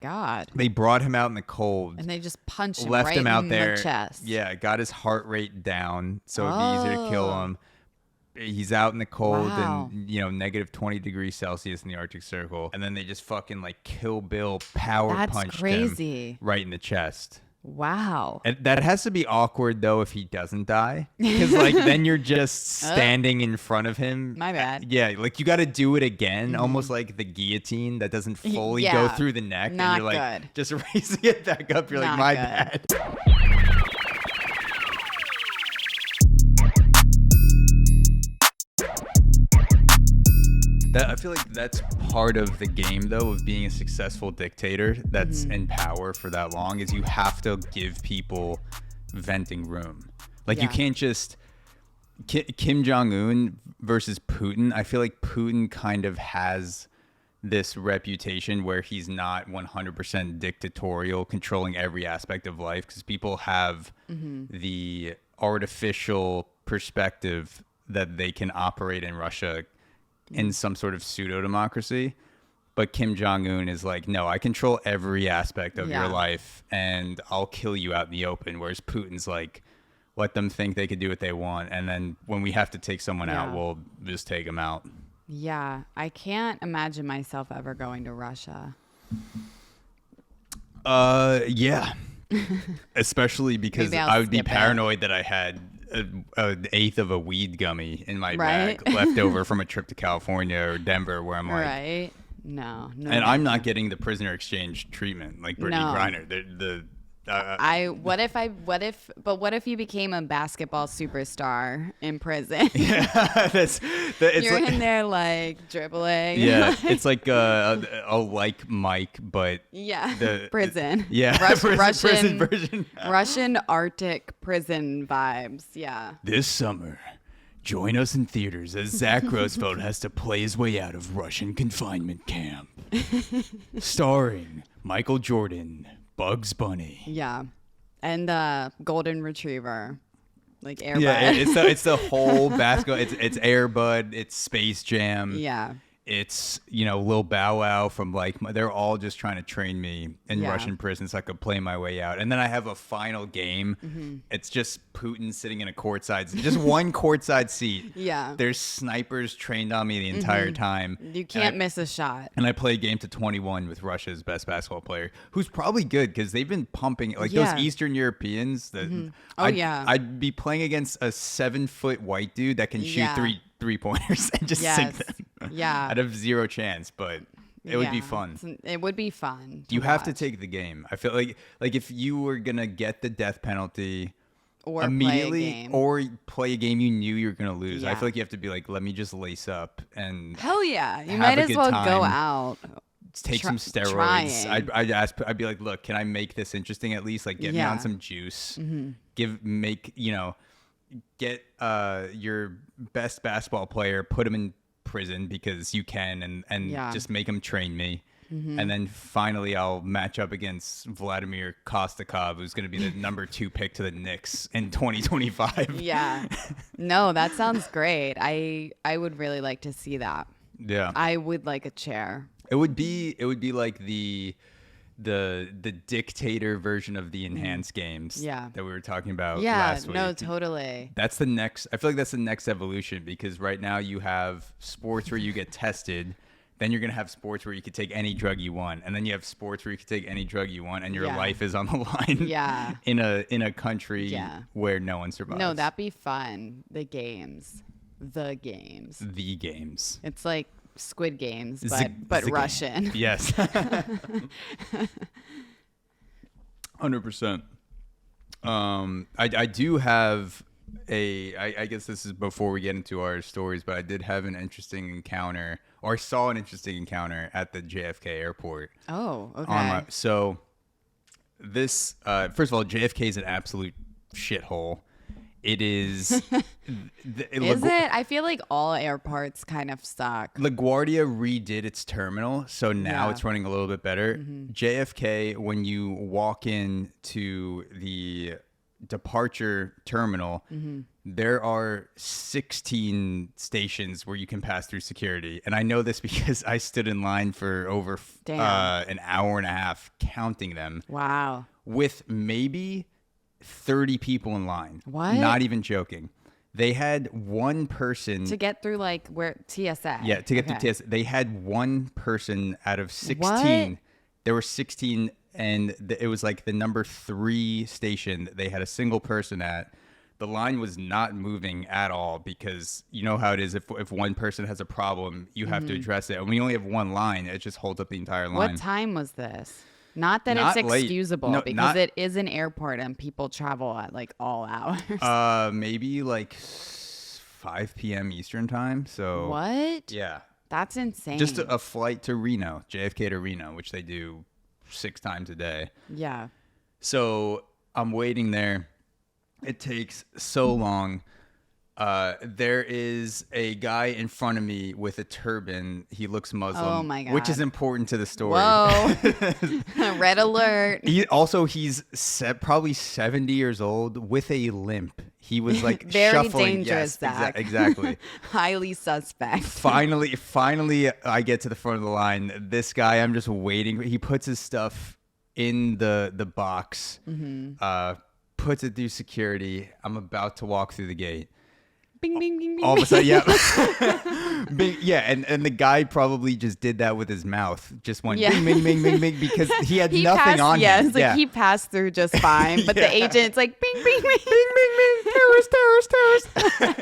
God. They brought him out in the cold. And they just punched him left right him out in there. the chest. Yeah, got his heart rate down so it'd be easier to kill him. He's out in the cold and negative 20 degrees Celsius in the Arctic Circle, and then they just fucking like Kill Bill punched him right in the chest. Wow. And that has to be awkward though if he doesn't die, because like then you're just standing in front of him. My bad. Yeah, like you got to do it again, almost like the guillotine that doesn't fully go through the neck. Not and you're like good. just raising it back up. You're Not like, my good. bad. I feel like that's part of the game, though, of being a successful dictator that's in power for that long, is you have to give people venting room. Like, you can't just... Kim Jong-un versus Putin, I feel like Putin kind of has this reputation where he's not 100% dictatorial, controlling every aspect of life, because people have the artificial perspective that they can operate in Russia in some sort of pseudo-democracy. But Kim Jong-un is like, no, I control every aspect of your life and I'll kill you out in the open. Whereas Putin's like, let them think they could do what they want. And then when we have to take someone out, we'll just take them out. Yeah. I can't imagine myself ever going to Russia. Yeah. Especially because I would be paranoid that I had an eighth of a weed gummy in my bag left over from a trip to California or Denver, where I'm like, no, and I'm not getting the prisoner exchange treatment like Brittany Griner. What if you became a basketball superstar in prison? Yeah, You're like, in there like dribbling. Yeah, it's like like Mike, but the prison. Yeah, prison version. Russian Arctic prison vibes. Yeah. This summer, join us in theaters as Zach Roosevelt has to play his way out of Russian confinement camp, starring Michael Jordan, Bugs Bunny. Yeah. And the golden retriever. Like Air Bud. Yeah, it's the whole basketball. It's Air Bud, it's Space Jam. Yeah. It's, Lil Bow Wow from they're all just trying to train me in Russian prison so I could play my way out. And then I have a final game. It's just Putin sitting in a just one courtside seat. Yeah. There's snipers trained on me the entire time. You can't miss a shot. And I play a game to 21 with Russia's best basketball player, who's probably good because they've been pumping those Eastern Europeans. I'd be playing against a 7-foot white dude that can shoot three-pointers and just sink them. Yeah. I'd have zero chance, but it would be fun. It would be fun. You have to take the game. I feel like if you were going to get the death penalty or immediately play a game you knew you were going to lose, I feel like you have to be like, let me just lace up and hell yeah. You might as well go out. Take some steroids. I'd be like, look, can I make this interesting at least? Like, get me on some juice. Get your best basketball player, put him in prison because you can, and just make him train me. And then finally I'll match up against Vladimir Kostakov, who's going to be the number 2 pick to the Knicks in 2025. Yeah. No, that sounds great. I would really like to see that. Yeah. I would like a chair. It would be like the dictator version of the enhanced games that we were talking about last week. No, totally. I feel like that's the next evolution, because right now you have sports where you get tested, then you're going to have sports where you could take any drug you want, and then you have sports where you could take any drug you want and your life is on the line in a country where no one survives. No, that'd be fun. The games. It's like Squid Games, but Russian. Yes. 100%. I do have I guess this is before we get into our stories, but I did have an interesting encounter, or I saw an interesting encounter at the JFK airport. Oh, okay. So this, first of all, JFK is an absolute shithole. It is. Is it? I feel like all airports kind of suck. LaGuardia redid its terminal, so now it's running a little bit better. JFK, when you walk in to the departure terminal, there are 16 stations where you can pass through security. And I know this because I stood in line for over an hour and a half counting them. Wow. With maybe 30 people in line. What? Not even joking. They had one person To get through like where TSA. Yeah, to get through TSA. They had one person out of 16. What? There were 16, and it was like the number 3 station that they had a single person at. The line was not moving at all because you know how it is. If one person has a problem, you have to address it. And we only have one line. It just holds up the entire line. What time was this? Not that Not it's late. excusable No, because it is an airport and people travel at like all hours. Maybe like 5 p.m. Eastern time. So What? Yeah. That's insane. Just a flight to Reno, JFK to Reno, which they do 6 times a day. Yeah. So I'm waiting there. It takes so long. There is a guy in front of me with a turban. He looks Muslim. Oh my God. Which is important to the story. Whoa. Red alert. He's probably 70 years old with a limp. He was like Very shuffling. dangerous, Yes, Zach. exactly. Highly suspect. Finally, I get to the front of the line. This guy, I'm just waiting. He puts his stuff in the box, puts it through security. I'm about to walk through the gate. Bing, bing, bing, bing. All of a sudden, yeah. Yeah, and the guy probably just did that with his mouth. Just went bing, bing, bing, bing, bing, because he had nothing passed, on yeah, him. it's like he passed through just fine, but Yeah. the agent's like bing, bing, bing. Bing, bing, bing, terrorist.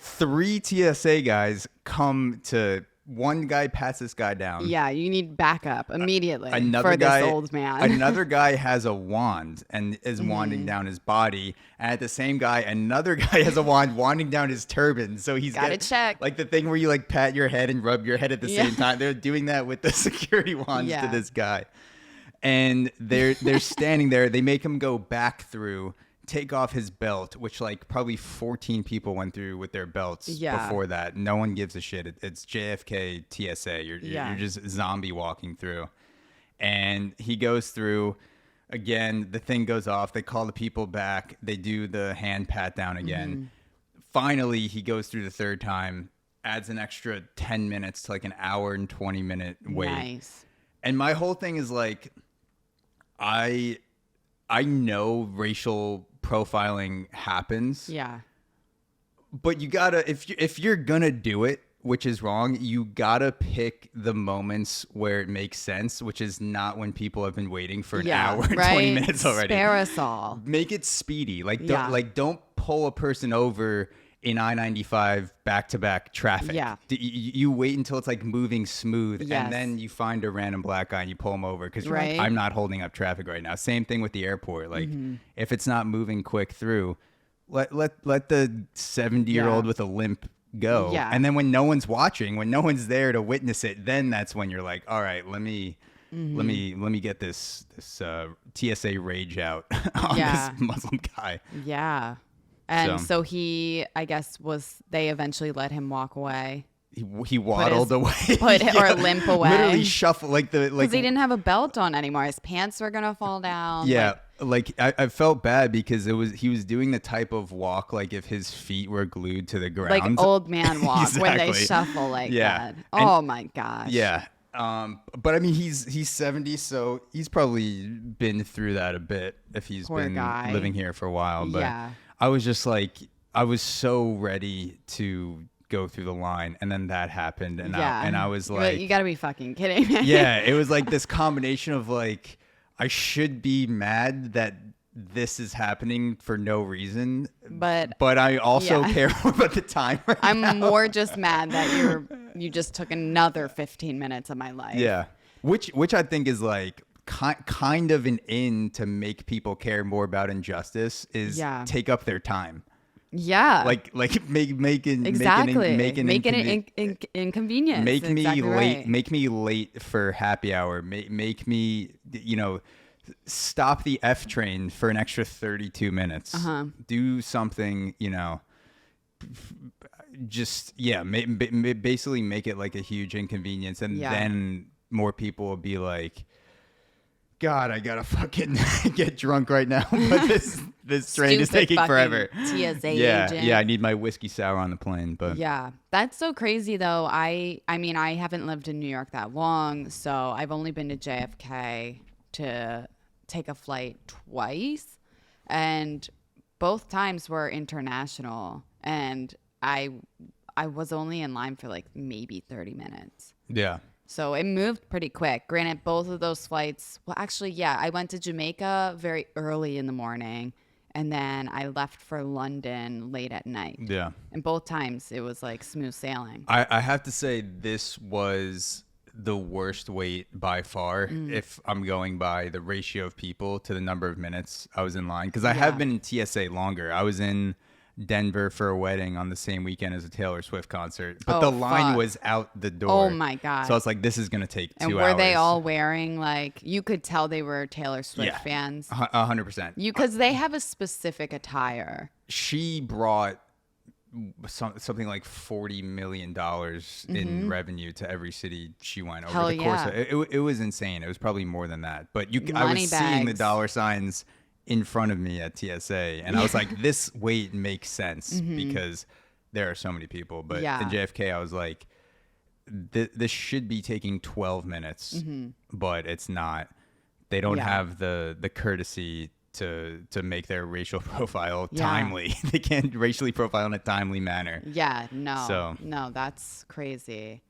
3 TSA guys come to, one guy pats this guy down. Yeah, you need backup immediately Another for guy, this old man. Another guy has a wand and is wanding down his body. And at the same guy, another guy has a wand wanding down his turban. So he's Gotta check. Like the thing where you like pat your head and rub your head at the same time. They're doing that with the security wands to this guy. And they're standing there. They make him go back through, take off his belt, which like probably 14 people went through with their belts before that. No one gives a shit. It's JFK TSA. You're just zombie walking through. And he goes through again. The thing goes off. They call the people back. They do the hand pat down again. Finally, he goes through the third time, adds an extra 10 minutes to like an hour and 20-minute wait. Nice. And my whole thing is like, I know racial profiling happens. Yeah. But you gotta, if you're gonna do it, which is wrong, you gotta pick the moments where it makes sense, which is not when people have been waiting for an hour and 20 minutes already. Spare us all. Make it speedy. Like don't pull a person over in I-95 back-to-back traffic. Yeah. You wait until it's like moving smooth, Yes. and then you find a random black guy and you pull him over because Right. I'm not holding up traffic right now. Same thing with the airport. Like if it's not moving quick through, let the 70-year-old with a limp go. Yeah. And then when no one's watching, when no one's there to witness it, then that's when you're like, all right, let me get this TSA rage out on this Muslim guy. Yeah. And so he, I guess, they eventually let him walk away. He waddled away. Or limp away. Literally shuffle Because he didn't have a belt on anymore. His pants were going to fall down. Yeah. Like I felt bad because he was doing the type of walk like if his feet were glued to the ground. Like old man walk when they Exactly. shuffle like that. And- Oh my gosh. Yeah. But I mean, he's 70, so he's probably been through that a bit if he's Poor been guy. living here for a while. But Yeah. I was just like, I was so ready to go through the line, and then that happened, and I was You're like, you gotta be fucking kidding me. yeah, it was like this combination of like, I should be mad that this is happening for no reason, but I also care more about the time. Right I'm now. more just mad that you just took another 15 minutes of my life. Yeah, which I think is like kind of an in to make people care more about injustice is take up their time. Yeah. Like make an inconvenience. Make me exactly late. Right. Make me late for happy hour. Make me, stop the F train for an extra 32 minutes. Do something, just, basically make it like a huge inconvenience. And then more people will be like, God, I gotta fucking get drunk right now. But this train is Stupid taking forever. TSA Yeah, agent. yeah. I need my whiskey sour on the plane. But Yeah, that's so crazy though. I mean, I haven't lived in New York that long, so I've only been to JFK to take a flight twice, and both times were international, and I was only in line for like maybe 30 minutes. yeah, So it moved pretty quick. Granted, both of those flights, well, actually, yeah, I went to Jamaica very early in the morning, and then I left for London late at night. yeah. And both times it was like smooth sailing. I have to say this was the worst wait by far if I'm going by the ratio of people to the number of minutes I was in line. Because I have been in TSA longer. I was in Denver for a wedding on the same weekend as a Taylor Swift concert. But the line was out the door. Oh, my God. So I was like, this is going to take 2 hours. And were they all wearing like, you could tell they were Taylor Swift fans? 100%. Because they have a specific attire. She brought something like $40 million in revenue to every city she went over the course of it was insane. It was probably more than that, but I was seeing the dollar signs in front of me at TSA, and I was like, this wait makes sense because there are so many people. But in JFK, I was like, this should be taking 12 minutes, but it's not. They don't have the courtesy to make their racial profile timely. They can't racially profile in a timely manner. Yeah, no, that's crazy.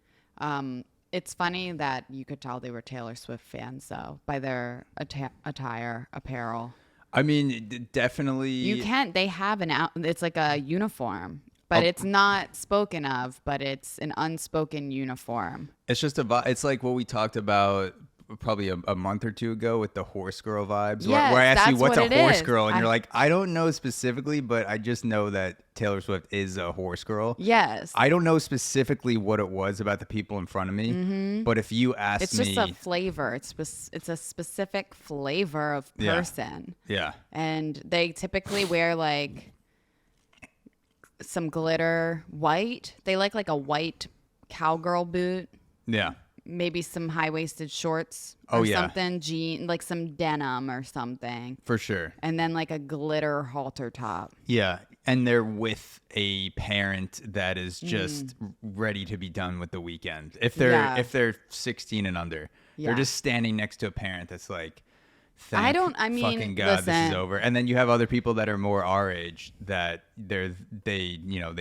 It's funny that you could tell they were Taylor Swift fans though by their attire, apparel. I mean, definitely. You can't. They have it's like a uniform, but it's not spoken of. But it's an unspoken uniform. It's just it's like what we talked about probably a month or two ago with the horse girl vibes, Yes, where I asked you that's what's what a it horse is. girl, and you're like, I don't know specifically, but I just know that Taylor Swift is a horse girl. Yes. I don't know specifically what it was about the people in front of me, but if you asked It's me, just a flavor. It's a specific flavor of person. yeah, And they typically wear like some glitter white. They like a white cowgirl boot. yeah, Maybe some high-waisted shorts or something, like some denim or something. for sure. And then like a glitter halter top. Yeah, and they're with a parent that is just ready to be done with the weekend. If they're 16 and under, they're just standing next to a parent that's like, fucking God, this is over. And then you have other people that are more our age that they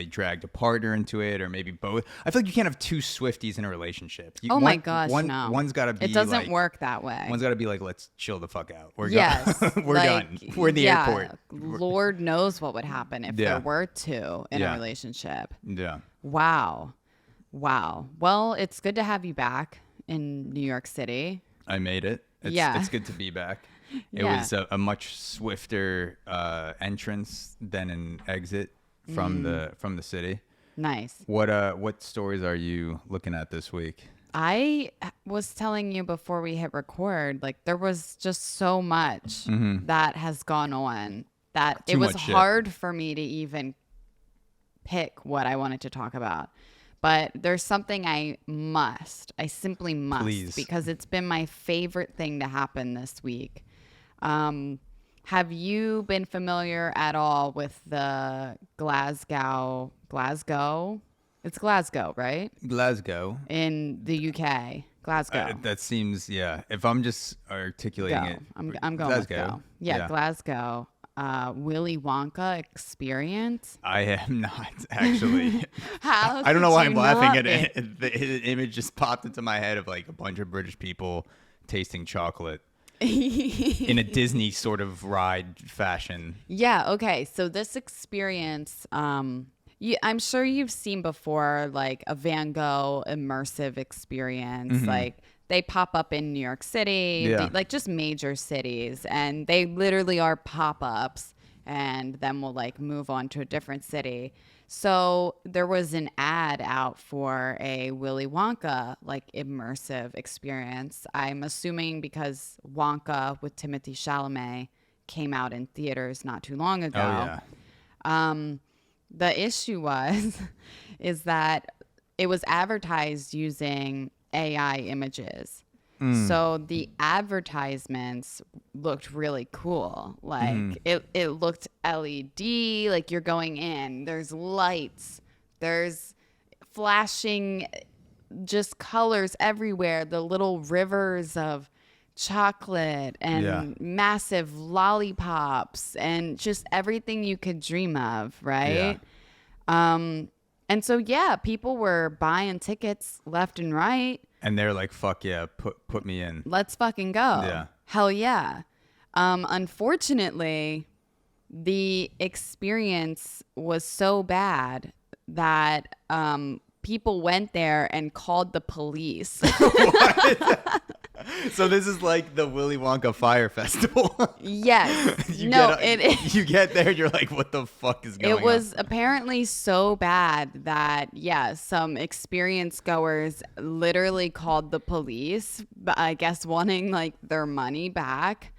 dragged a partner into it, or maybe both. I feel like you can't have two Swifties in a relationship. My gosh, no. One's got to be. It doesn't like, work that way. One's got to be like, let's chill the fuck out. We're yes, we're done. We're in the airport. Lord knows what would happen if there were two in a relationship. Yeah. Wow. Well, it's good to have you back in New York City. I made it. It's good to be back. It was a much swifter entrance than an exit from the city. Nice. What stories are you looking at this week? I was telling you before we hit record, like there was just so much that has gone on that it was hard for me to even pick what I wanted to talk about. But there's something I simply must, Please. Because it's been my favorite thing to happen this week. Have you been familiar at all with the Glasgow? It's Glasgow, right? Glasgow. In the UK. Glasgow. That seems, yeah. If I'm just articulating it. I'm going Glasgow. with go. Yeah, Glasgow. Willy Wonka Experience. I am not actually. How? I don't know why I'm laughing at it. it. The image just popped into my head of like a bunch of British people tasting chocolate in a Disney sort of ride fashion. Yeah. Okay. So this experience, I'm sure you've seen before, like a Van Gogh immersive experience, like. They pop up in New York City, like just major cities, and they literally are pop-ups, and then we'll like move on to a different city. So there was an ad out for a Willy Wonka like immersive experience. I'm assuming because Wonka with Timothée Chalamet came out in theaters not too long ago. Oh, yeah. The issue is that it was advertised using AI images. So the advertisements looked really cool. Like it looked LED, like you're going in. There's lights. There's flashing just colors everywhere. The little rivers of chocolate and massive lollipops and just everything you could dream of, right? And so, yeah, people were buying tickets left and right. And they're like, fuck yeah, put me in. Let's fucking go. Yeah. Hell yeah. Unfortunately, the experience was so bad that people went there and called the police. So this is like the Willy Wonka Fire Festival. Yes. You get there, you're like, what the fuck is going on? It was apparently so bad that, some experience goers literally called the police, I guess wanting like their money back,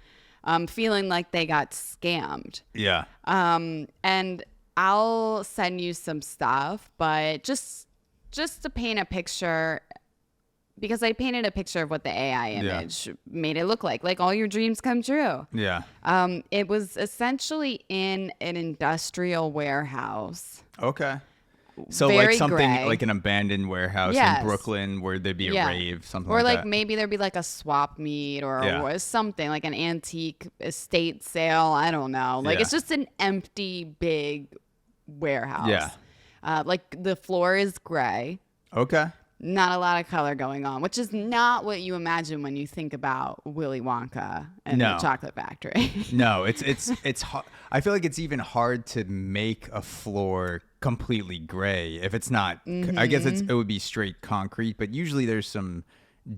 feeling like they got scammed. Yeah. And I'll send you some stuff, but just to paint a picture, because I painted a picture of what the AI image made it look like all your dreams come true. Yeah. It was essentially in an industrial warehouse. Okay. So Very like something gray. like an abandoned warehouse in Brooklyn where there'd be a rave, something or like that. Or maybe there'd be like a swap meet or something like an antique estate sale. I don't know. Like it's just an empty big warehouse. Yeah. Like the floor is gray. Okay. Not a lot of color going on, which is not what you imagine when you think about Willy Wonka and the chocolate factory. No, it's hard. I feel like it's even hard to make a floor completely gray if it's not. I guess it would be straight concrete, but usually there's some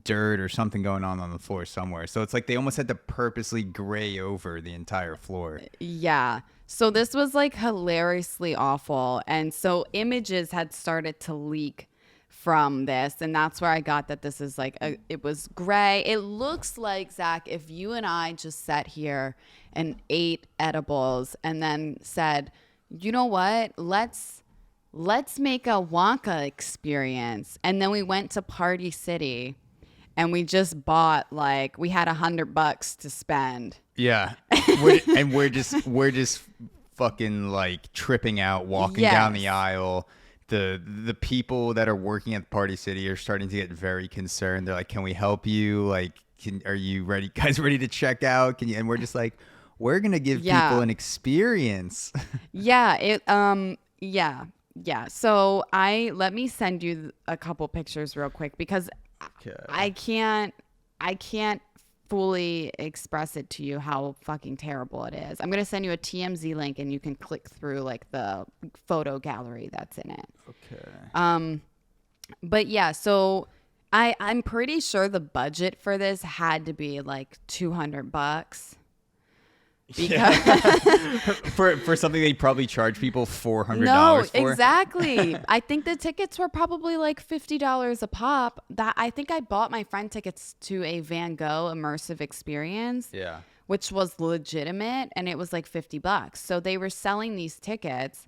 dirt or something going on the floor somewhere. So it's like they almost had to purposely gray over the entire floor. Yeah. So this was like hilariously awful, and so images had started to leak from this, and that's where I got that this is like it was gray. It looks like, Zach, if you and I just sat here and ate edibles and then said, you know what, let's make a Wonka experience, and then we went to Party City and we just bought, like, we had $100 to spend. Yeah. we're just fucking like tripping out, walking down the aisle. The people that are working at Party City are starting to get very concerned. They're like, "Can we help you? Like, are you ready, guys? Ready to check out? Can you?" And we're just like, "We're gonna give people an experience." Yeah. So let me send you a couple pictures real quick because I can't fully express it to you how fucking terrible it is. I'm going to send you a TMZ link and you can click through like the photo gallery that's in it. Okay. But yeah, so I'm pretty sure the budget for this had to be like $200 because for something they probably charge people $400 no, for. Exactly. I think the tickets were probably like $50 a pop. That I think I bought my friend tickets to a Van Gogh immersive experience. Yeah. Which was legitimate, and it was like $50. So they were selling these tickets,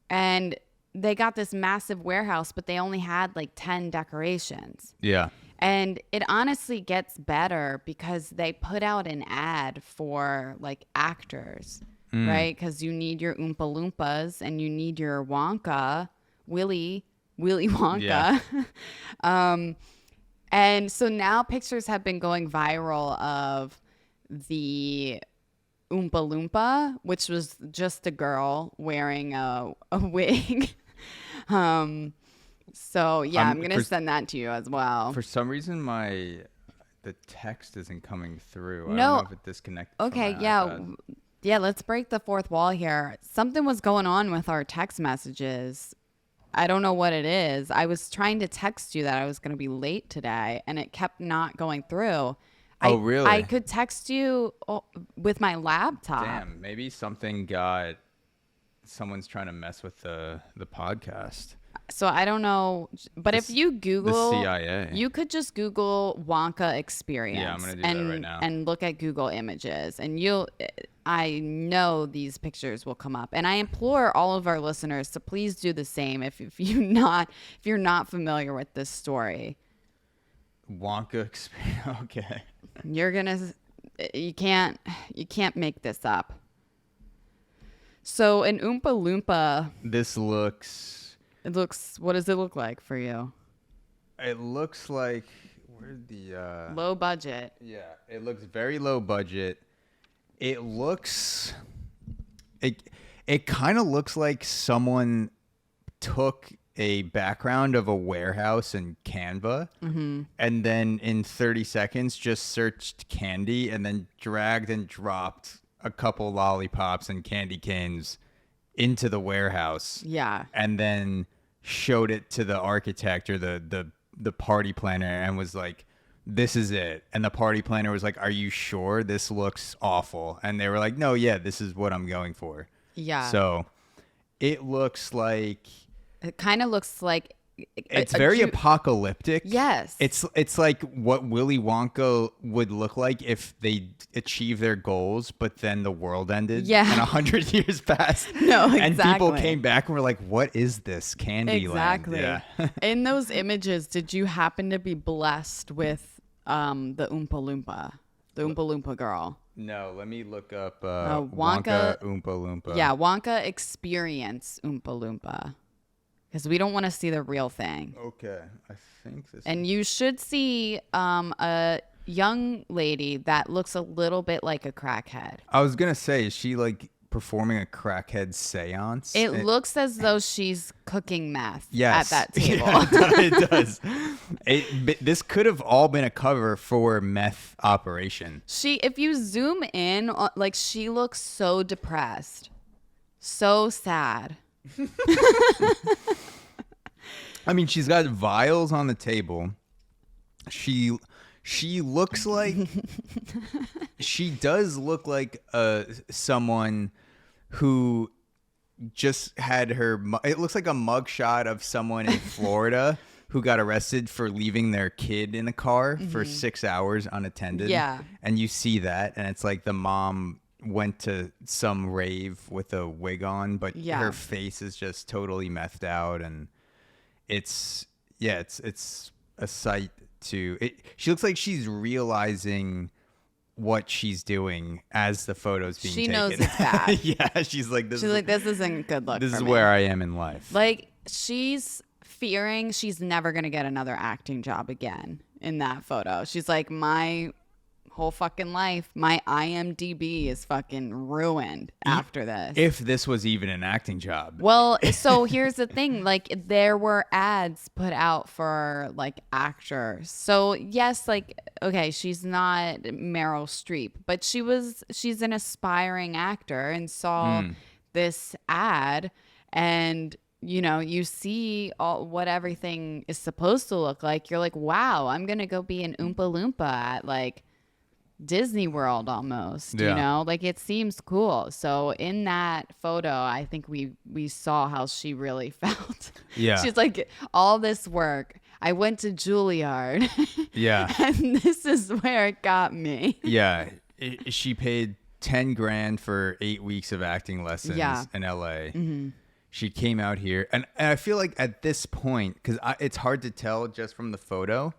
and they got this massive warehouse, but they only had like 10 decorations. Yeah. And it honestly gets better because they put out an ad for like actors, right? Because you need your Oompa Loompas and you need your Wonka, Willy Wonka. Yeah. And so now pictures have been going viral of the Oompa Loompa, which was just a girl wearing a wig. So yeah, I'm going to send that to you as well. For some reason, the text isn't coming through. I No. don't know if it disconnected. Okay, from my yeah. iPad. Yeah, let's break the fourth wall here. Something was going on with our text messages. I don't know what it is. I was trying to text you that I was going to be late today, and it kept not going through. Oh, really? I could text you with my laptop. Damn, maybe someone's trying to mess with the podcast. So I don't know, but if you Google the CIA, you could just Google Wonka Experience. Yeah, I'm gonna do that right now. And look at Google Images, and I know these pictures will come up. And I implore all of our listeners to please do the same if you're not familiar with this story. Wonka Experience. Okay. You can't make this up. So an Oompa Loompa. What does it look like for you? It looks like, where's the low budget. Yeah, it looks very low budget. It kind of looks like someone took a background of a warehouse in Canva and then in 30 seconds just searched candy and then dragged and dropped a couple lollipops and candy canes into the warehouse. Yeah. And then showed it to the architect or the party planner and was like, this is it. And the party planner was like, are you sure? This looks awful. And they were like, no, yeah, this is what I'm going for. Yeah. So it looks like... It kind of looks like... It's very apocalyptic. Yes. It's like what Willy Wonka would look like if they achieved their goals, but then the world ended. Yeah. And 100 years passed. No, exactly. And people came back and were like, what is this Candyland? Exactly. Yeah. In those images, did you happen to be blessed with the Oompa Loompa? The Oompa Loompa girl? No, let me look up Wonka Oompa Loompa. Yeah, Wonka Experience Oompa Loompa. Because we don't want to see the real thing. Okay, I think this. And you should see a young lady that looks a little bit like a crackhead. I was gonna say, is she like performing a crackhead seance? It looks as though she's cooking meth yes. at that table. Yeah, it does. This could have all been a cover for meth operation. If you zoom in, like she looks so depressed, so sad. I mean, she's got vials on the table. She looks like she does look like someone who just had her. It looks like a mugshot of someone in Florida who got arrested for leaving their kid in a car for 6 hours unattended. Yeah, and you see that, and it's like the mom went to some rave with a wig on, but her face is just totally methed out, and it's a sight to it. She looks like she's realizing what she's doing as the photo's being taken. She knows it's bad. Yeah, she's like, this isn't good luck. This is where I am in life. Like, she's fearing she's never gonna get another acting job again in that photo. She's like, my whole fucking life, my IMDb is fucking ruined after this. If this was even an acting job. Well, so here's the thing, like there were ads put out for like actors. So yes, like, okay, she's not Meryl Streep, but she's an aspiring actor and saw this ad, and you know, you see what everything is supposed to look like. You're like, wow, I'm gonna go be an Oompa Loompa at like Disney World almost, you know, like it seems cool. So in that photo, I think we saw how she really felt. Yeah. She's like, all this work, I went to Juilliard. Yeah. And this is where it got me. Yeah. She paid 10 grand for 8 weeks of acting lessons in LA. Mm-hmm. She came out here. And I feel like at this point, because it's hard to tell just from the photo,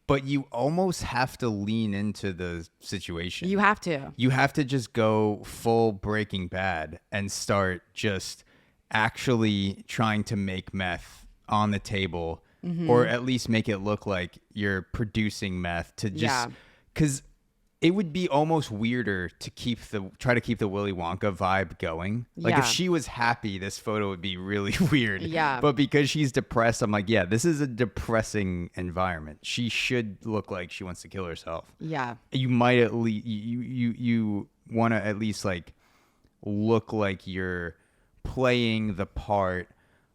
but you almost have to lean into the situation. You have to. You have to just go full Breaking Bad and start just actually trying to make meth on the table, or at least make it look like you're producing meth to just... Because it would be almost weirder to try to keep the Willy Wonka vibe going. Like if she was happy, this photo would be really weird. Yeah. But because she's depressed, I'm like, yeah, this is a depressing environment. She should look like she wants to kill herself. Yeah. You might at least you want to at least like look like you're playing the part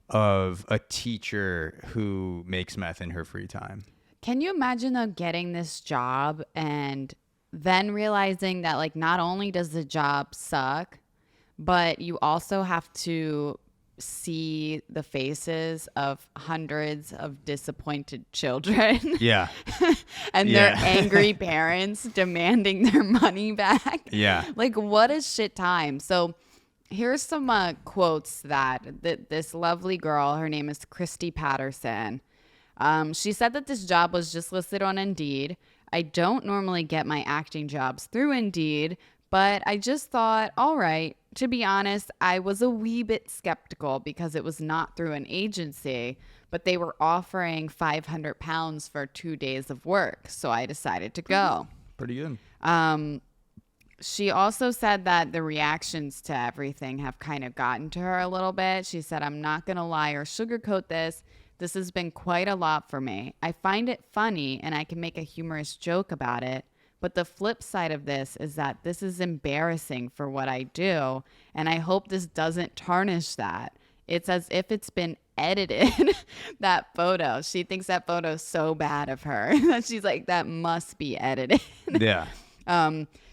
of a teacher who makes meth in her free time. Can you imagine though getting this job and then realizing that like not only does the job suck, but you also have to see the faces of hundreds of disappointed children. Yeah. And their angry parents demanding their money back. Yeah. Like what a shit time. So here's some quotes that this lovely girl, her name is Christy Patterson. She said that this job was just listed on Indeed. I don't normally get my acting jobs through Indeed, but I just thought, all right. To be honest, I was a wee bit skeptical because it was not through an agency, but they were offering £500 for 2 days of work. So I decided to go. Pretty good. She also said that the reactions to everything have kind of gotten to her a little bit. She said, I'm not going to lie or sugarcoat this. This has been quite a lot for me. I find it funny and I can make a humorous joke about it. But the flip side of this is that this is embarrassing for what I do. And I hope this doesn't tarnish that. It's as if it's been edited, that photo. She thinks that photo's so bad of her that she's like, that must be edited. Yeah.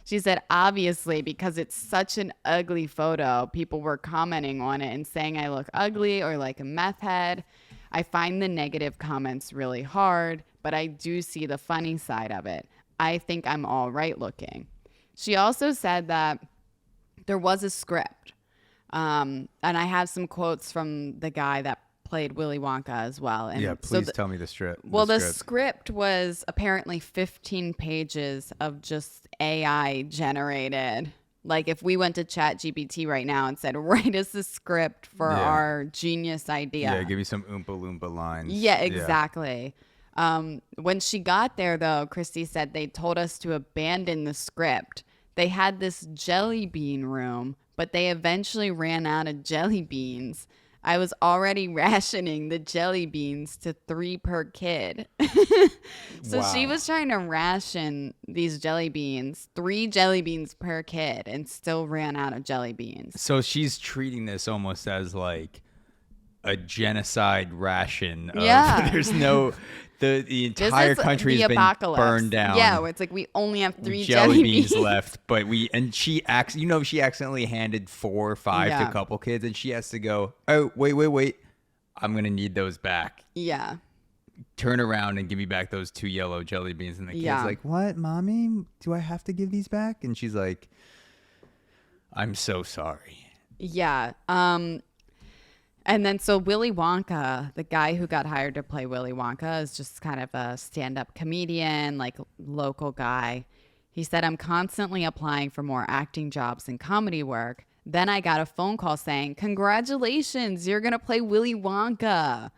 She said, obviously, because it's such an ugly photo, people were commenting on it and saying I look ugly or like a meth head. I find the negative comments really hard, but I do see the funny side of it. I think I'm all right looking. She also said that there was a script. And I have some quotes from the guy that played Willy Wonka as well. And yeah, please tell me the script. Well, the script was apparently 15 pages of just AI generated. Like if we went to ChatGPT right now and said, write us a script for our genius idea. Yeah, give me some Oompa Loompa lines. Yeah, exactly. When she got there, though, Christy said they told us to abandon the script. They had this jelly bean room, but they eventually ran out of jelly beans. I was already rationing the jelly beans to 3 per kid. So she was trying to ration these jelly beans, 3 jelly beans per kid, and still ran out of jelly beans. So she's treating this almost as like a genocide ration. There's no... The entire country has been burned down. Yeah, where it's like we only have 3 jelly beans left, but she accidentally handed 4 or 5 to a couple kids, and she has to go, oh, wait, I'm gonna need those back. Yeah. Turn around and give me back those 2 yellow jelly beans, and the kid's like, what, mommy? Do I have to give these back? And she's like, I'm so sorry. Yeah. And then so Willy Wonka, the guy who got hired to play Willy Wonka, is just kind of a stand-up comedian, like local guy. He said, I'm constantly applying for more acting jobs and comedy work. Then I got a phone call saying, congratulations, you're going to play Willy Wonka.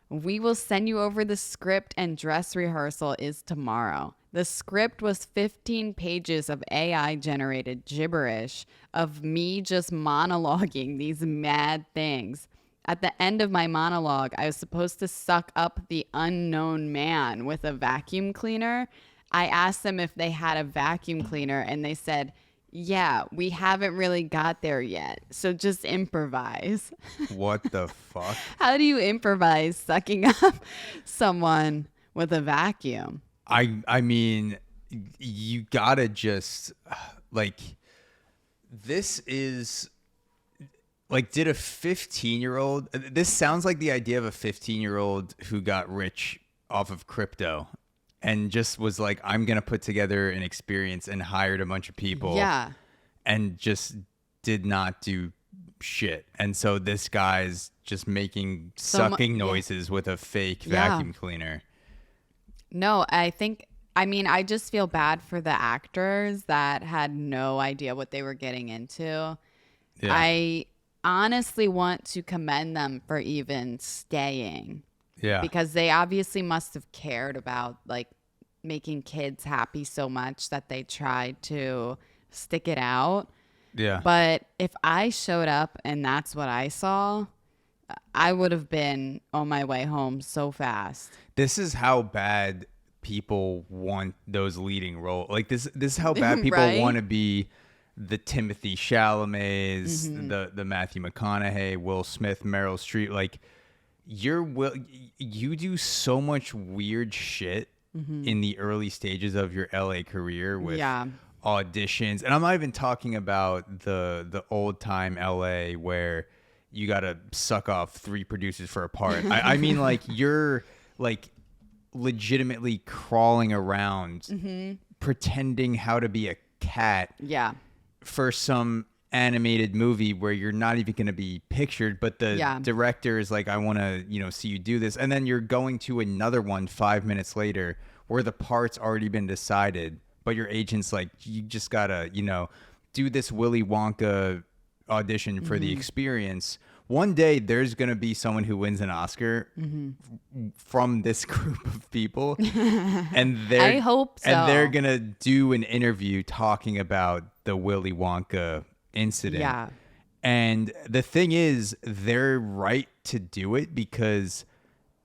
We will send you over the script and dress rehearsal is tomorrow. The script was 15 pages of AI-generated gibberish of me just monologuing these mad things. At the end of my monologue, I was supposed to suck up the unknown man with a vacuum cleaner. I asked them if they had a vacuum cleaner, and they said, yeah, we haven't really got there yet, so just improvise. What the fuck? How do you improvise sucking up someone with a vacuum? I mean, you gotta just, like, this is... Like, did a 15-year-old... This sounds like the idea of a 15-year-old who got rich off of crypto and just was like, I'm going to put together an experience and hired a bunch of people. Yeah. And just did not do shit. And so this guy's just making sucking noises with a fake vacuum cleaner. No, I just feel bad for the actors that had no idea what they were getting into. Yeah. I honestly want to commend them for even staying. Yeah. Because they obviously must have cared about like making kids happy so much that they tried to stick it out. Yeah. But if I showed up and that's what I saw, I would have been on my way home so fast. This is how bad people want those leading roles. Like this is how bad people want to be the Timothy Chalamets, the Matthew McConaughey, Will Smith, Meryl Streep. Like you do so much weird shit in the early stages of your LA career with auditions. And I'm not even talking about the old time LA where you got to suck off 3 producers for a part. I mean, like you're like legitimately crawling around pretending how to be a cat. Yeah. For some animated movie where you're not even going to be pictured, but the director is like, I want to, see you do this. And then you're going to another one 5 minutes later where the part's already been decided, but your agent's like, you just got to, do this Willy Wonka audition for the experience. One day there's going to be someone who wins an Oscar from this group of people. And I hope so. And they're going to do an interview talking about the Willy Wonka incident. Yeah. And the thing is, they're right to do it because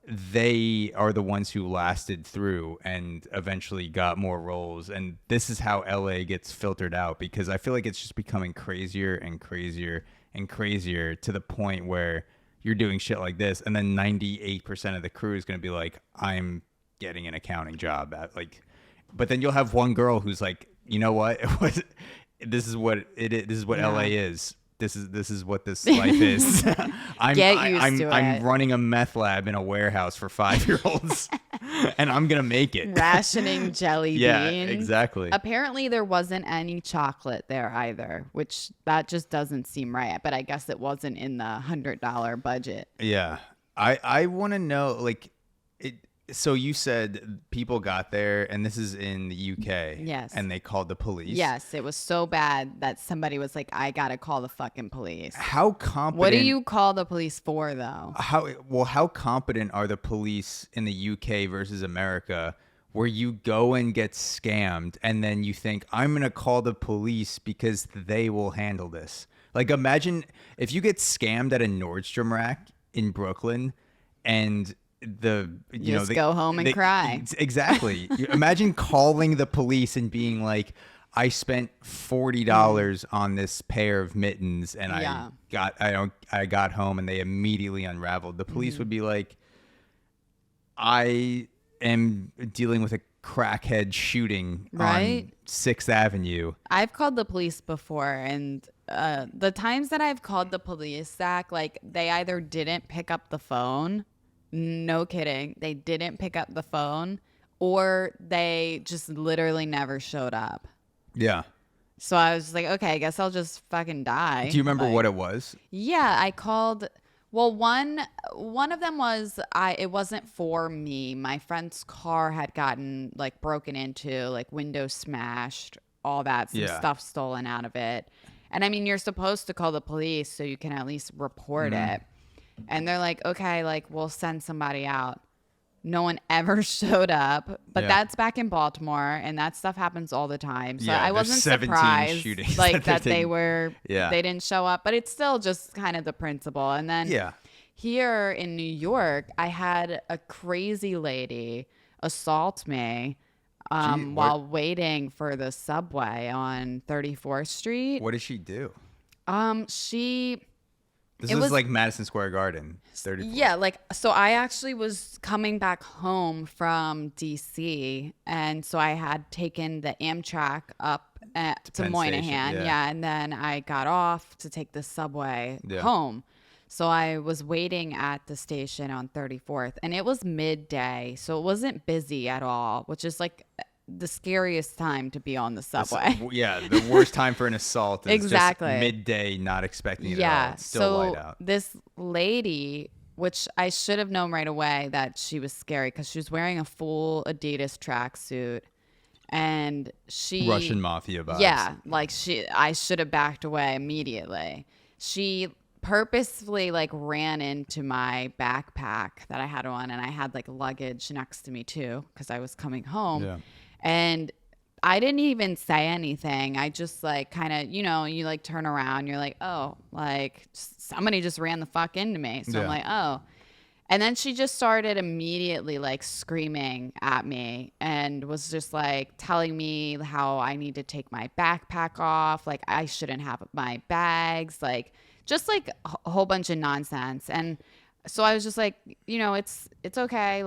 they are the ones who lasted through and eventually got more roles. And this is how LA gets filtered out, because I feel like it's just becoming crazier and crazier and crazier to the point where you're doing shit like this, and then 98% of the crew is going to be like, I'm getting an accounting job at but then you'll have one girl who's like, you know what? This is what it is. This is what LA is. This is what this life is. I'm running a meth lab in a warehouse for 5-year-olds, and I'm gonna make it. Rationing jelly beans. Yeah, exactly. Apparently, there wasn't any chocolate there either, which that just doesn't seem right. But I guess it wasn't in the $100 budget. Yeah, I want to know So you said people got there, and this is in the UK. Yes. And they called the police. Yes, it was so bad that somebody was like, I gotta call the fucking police. How competent? What do you call the police for, though? How competent are the police in the UK versus America, where you go and get scammed, and then you think, I'm gonna call the police because they will handle this? Like, imagine if you get scammed at a Nordstrom rack in Brooklyn, and go home and cry. Exactly. Imagine calling the police and being like, I spent $40 on this pair of mittens, and I got home and they immediately unraveled. The police would be like, I am dealing with a crackhead shooting on 6th Avenue. I've called the police before, and the times that I've called the police, Zach, like, they either didn't pick up the phone. No kidding. They didn't pick up the phone, or they just literally never showed up. Yeah. So I was like, okay, I guess I'll just fucking die. Do you remember what it was? Yeah, I called. Well, one of them was it wasn't for me. My friend's car had gotten broken into, windows smashed, all that, some stuff stolen out of it. And I mean, you're supposed to call the police so you can at least report it. And they're like, okay, we'll send somebody out. No one ever showed up. But that's back in Baltimore, and that stuff happens all the time. So I wasn't surprised that they didn't show up. But it's still just kind of the principle. And then here in New York, I had a crazy lady assault me while waiting for the subway on 34th Street. What did she do? This was like Madison Square Garden, 34. Yeah, so I actually was coming back home from DC, and so I had taken the Amtrak up to Moynihan, and then I got off to take the subway home. So I was waiting at the station on 34th, and it was midday, so it wasn't busy at all, which is the scariest time to be on the subway. The worst time for an assault is just midday, not expecting it at all. It's still light out. This lady, which I should have known right away that she was scary, because she was wearing a full Adidas tracksuit, and she Russian mafia vibes. Yeah, I should have backed away immediately. She purposefully ran into my backpack that I had on, and I had luggage next to me too, because I was coming home. Yeah. And I didn't even say anything. I just kind of, you turn around, you're like, oh, somebody just ran the fuck into me. So I'm like, oh. And then she just started immediately screaming at me, and was just telling me how I need to take my backpack off. I shouldn't have my bags, just a whole bunch of nonsense. And so I was just like, it's okay.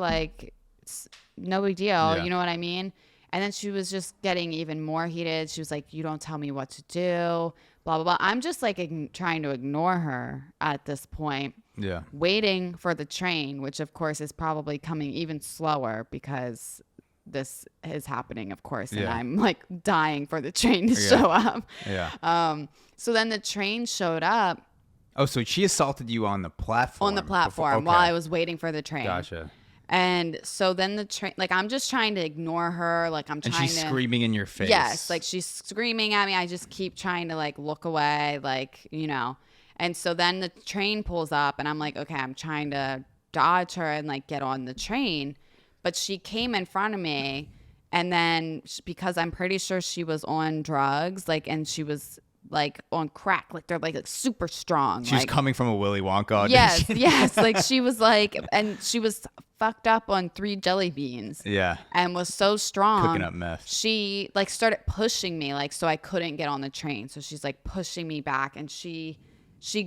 It's no big deal. Yeah. You know what I mean? And then she was just getting even more heated. She was like, you don't tell me what to do, blah, blah, blah. I'm just trying to ignore her at this point. Yeah. Waiting for the train, which of course is probably coming even slower because this is happening, of course. And Yeah. I'm like dying for the train to show up. Yeah. So then the train showed up Oh, so she assaulted you on the platform. on the platform Okay. while I was waiting for the train. Gotcha. And so then the train, like, I'm just trying to ignore her. Like, I'm And trying she's to. screaming in your face. Yes. Like, she's screaming at me. I just keep trying to, like, look away, like, you know. And so then the train pulls up, and I'm like, okay, I'm trying to dodge her and, like, get on the train. But she came in front of me. And then because I'm pretty sure she was on drugs, like, and she was, like, on crack. Like, they're, like super strong. She was like, coming from a Willy Wonka audition. Yes, yes. Like, she was, like, and she was fucked up on 3 jelly beans. Yeah. And was so strong. Cooking up meth. She, like, started pushing me, like, so I couldn't get on the train. So she's, like, pushing me back. And she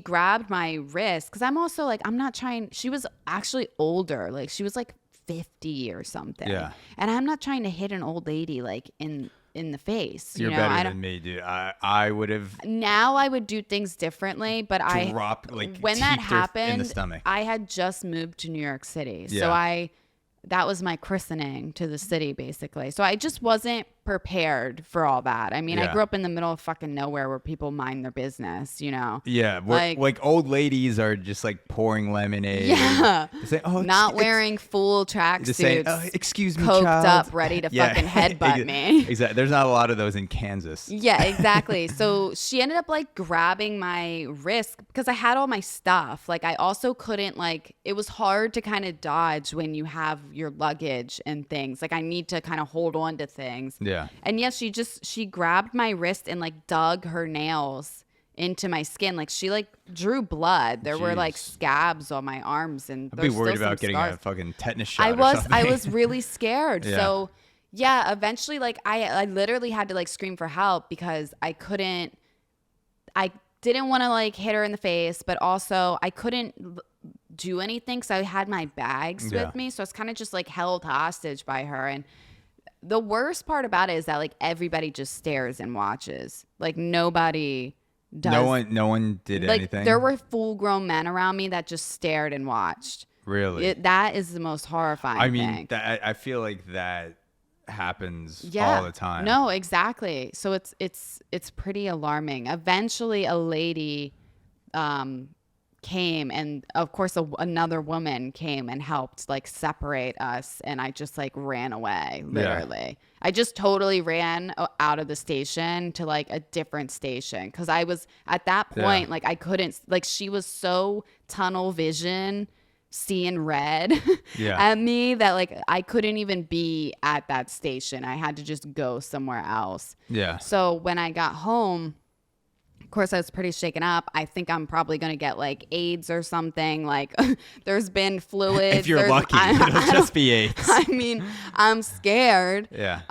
grabbed my wrist. Because I'm also, like, I'm not trying. She was actually older. Like, she was, like, 50 or something. Yeah. And I'm not trying to hit an old lady, like, in the face. You're you know? better than me, dude. I would have Now I would do things differently, but dropped, like, when that teeped her happened, in the stomach. I had just moved to New York City. Yeah. So that was my christening to the city, basically. So I just wasn't prepared for all that. I mean, Yeah. I grew up in the middle of fucking nowhere where people mind their business, you know? Yeah, like old ladies are just like pouring lemonade. Yeah. Saying, oh, Not wearing full tracksuits. oh, excuse me, coked child. up, ready to fucking headbutt me. Exactly. There's not a lot of those in Kansas. Yeah, exactly. So she ended up like grabbing my wrist because I had all my stuff. Like I also couldn't like, it was hard to kind of dodge when you have your luggage and things. Like I need to kind of hold on to things. Yeah. And yes, she grabbed my wrist and like dug her nails into my skin. Like she like drew blood. There were like Jeez. scabs on my arms, and I'd be worried still about some getting scars. a fucking tetanus shot. I or was something. really scared. Yeah. So yeah, eventually like I literally had to like scream for help because I didn't want to like hit her in the face, but also I couldn't do anything because I had my bags Yeah. with me. So it's kind of just like held hostage by her. And the worst part about it is that like everybody just stares and watches. Like nobody does. No one did like anything. there were full grown men around me that just stared and watched. Really. That is the most horrifying I mean, thing. I feel like that happens Yeah. all the time. No, exactly. So it's pretty alarming. Eventually a lady came, and of course another woman came and helped like separate us, and I just like ran away, literally. I just totally ran out of the station to like a different station because I was at that point like I couldn't, like she was so tunnel vision seeing red at me that like I couldn't even be at that station. I had to just go somewhere else. Yeah. So when I got home, of course, I was pretty shaken up. I think I'm probably going to get like AIDS or something. Like there's been fluids. If you're lucky, it'll just be AIDS. I mean, I'm scared. Yeah.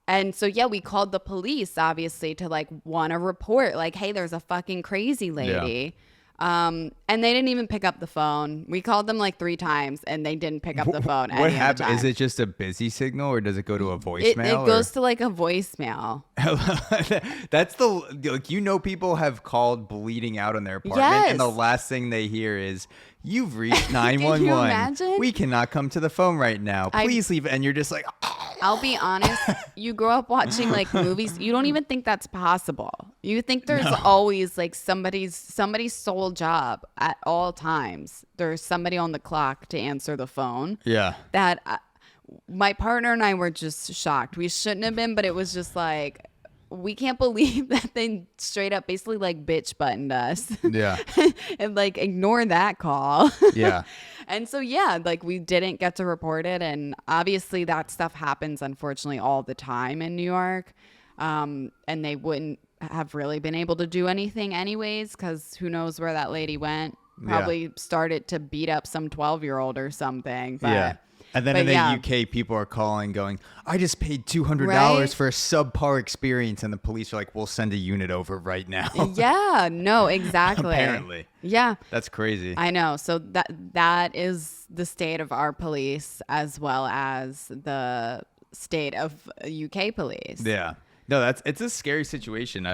And so, yeah, we called the police, obviously, to like want to report like, hey, there's a fucking crazy lady. And they didn't even pick up the phone. We called them like 3 times and they didn't pick up the phone. What happened? Is it just a busy signal or does it go to a voicemail? It goes to like a voicemail. That's like, you know, people have called bleeding out on their apartment and the last thing they hear is, you've reached 911. Can you imagine? We cannot come to the phone right now. Please leave. And you're just like, I'll be honest, you grow up watching like movies, you don't even think that's possible. You think there's always like somebody's sole job at all times. There's somebody on the clock to answer the phone. Yeah. That my partner and I were just shocked. We shouldn't have been, but it was just like, we can't believe that they straight up basically like bitch buttoned us. Yeah. And like ignore that call. Yeah. And so, yeah, like we didn't get to report it. And obviously that stuff happens, unfortunately, all the time in New York. And they wouldn't have really been able to do anything anyways, because who knows where that lady went. Probably started to beat up some 12-year-old or something. But, yeah. And then in the UK, people are calling going, I just paid $200 for a subpar experience. And the police are like, we'll send a unit over right now. Yeah, no, exactly. Apparently. Yeah. That's crazy. I know. So that is the state of our police as well as the state of UK police. Yeah. No, it's a scary situation.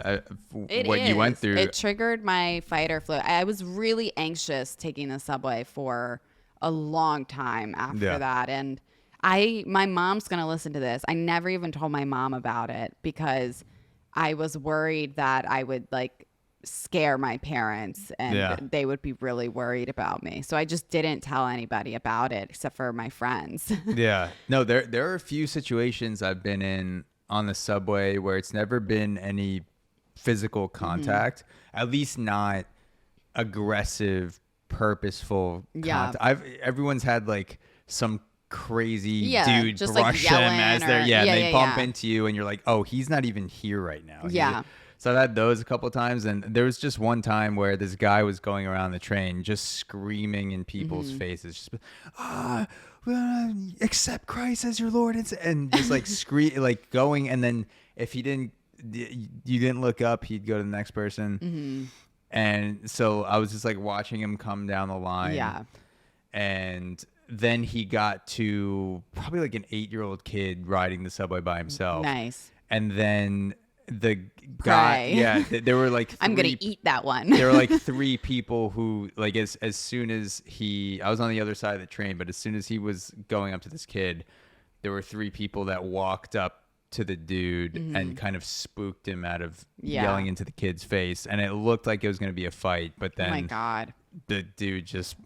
You went through. It triggered my fight or flight. I was really anxious taking the subway for a long time after that. And My mom's going to listen to this. I never even told my mom about it because I was worried that I would like scare my parents and they would be really worried about me. So I just didn't tell anybody about it except for my friends. Yeah. No, there are a few situations I've been in on the subway where it's never been any physical contact, at least not aggressive, purposeful contact. Everyone's had like some crazy dude just brush like them as they're they bump yeah. into you and you're like, oh, he's not even here right now. So I've had those a couple of times, and there was just one time where this guy was going around the train just screaming in people's faces, just accept Christ as your Lord, and just like like going, and then if you didn't look up, he'd go to the next person. And so I was just like watching him come down the line. And then he got to probably like an 8-year-old kid riding the subway by himself. Nice. And then the guy, there were like I'm gonna eat that one. There were like 3 people who like as soon as I was on the other side of the train, but as soon as he was going up to this kid, there were 3 people that walked up to the dude and kind of spooked him out of yelling into the kid's face, and it looked like it was going to be a fight, but then oh my God, the dude just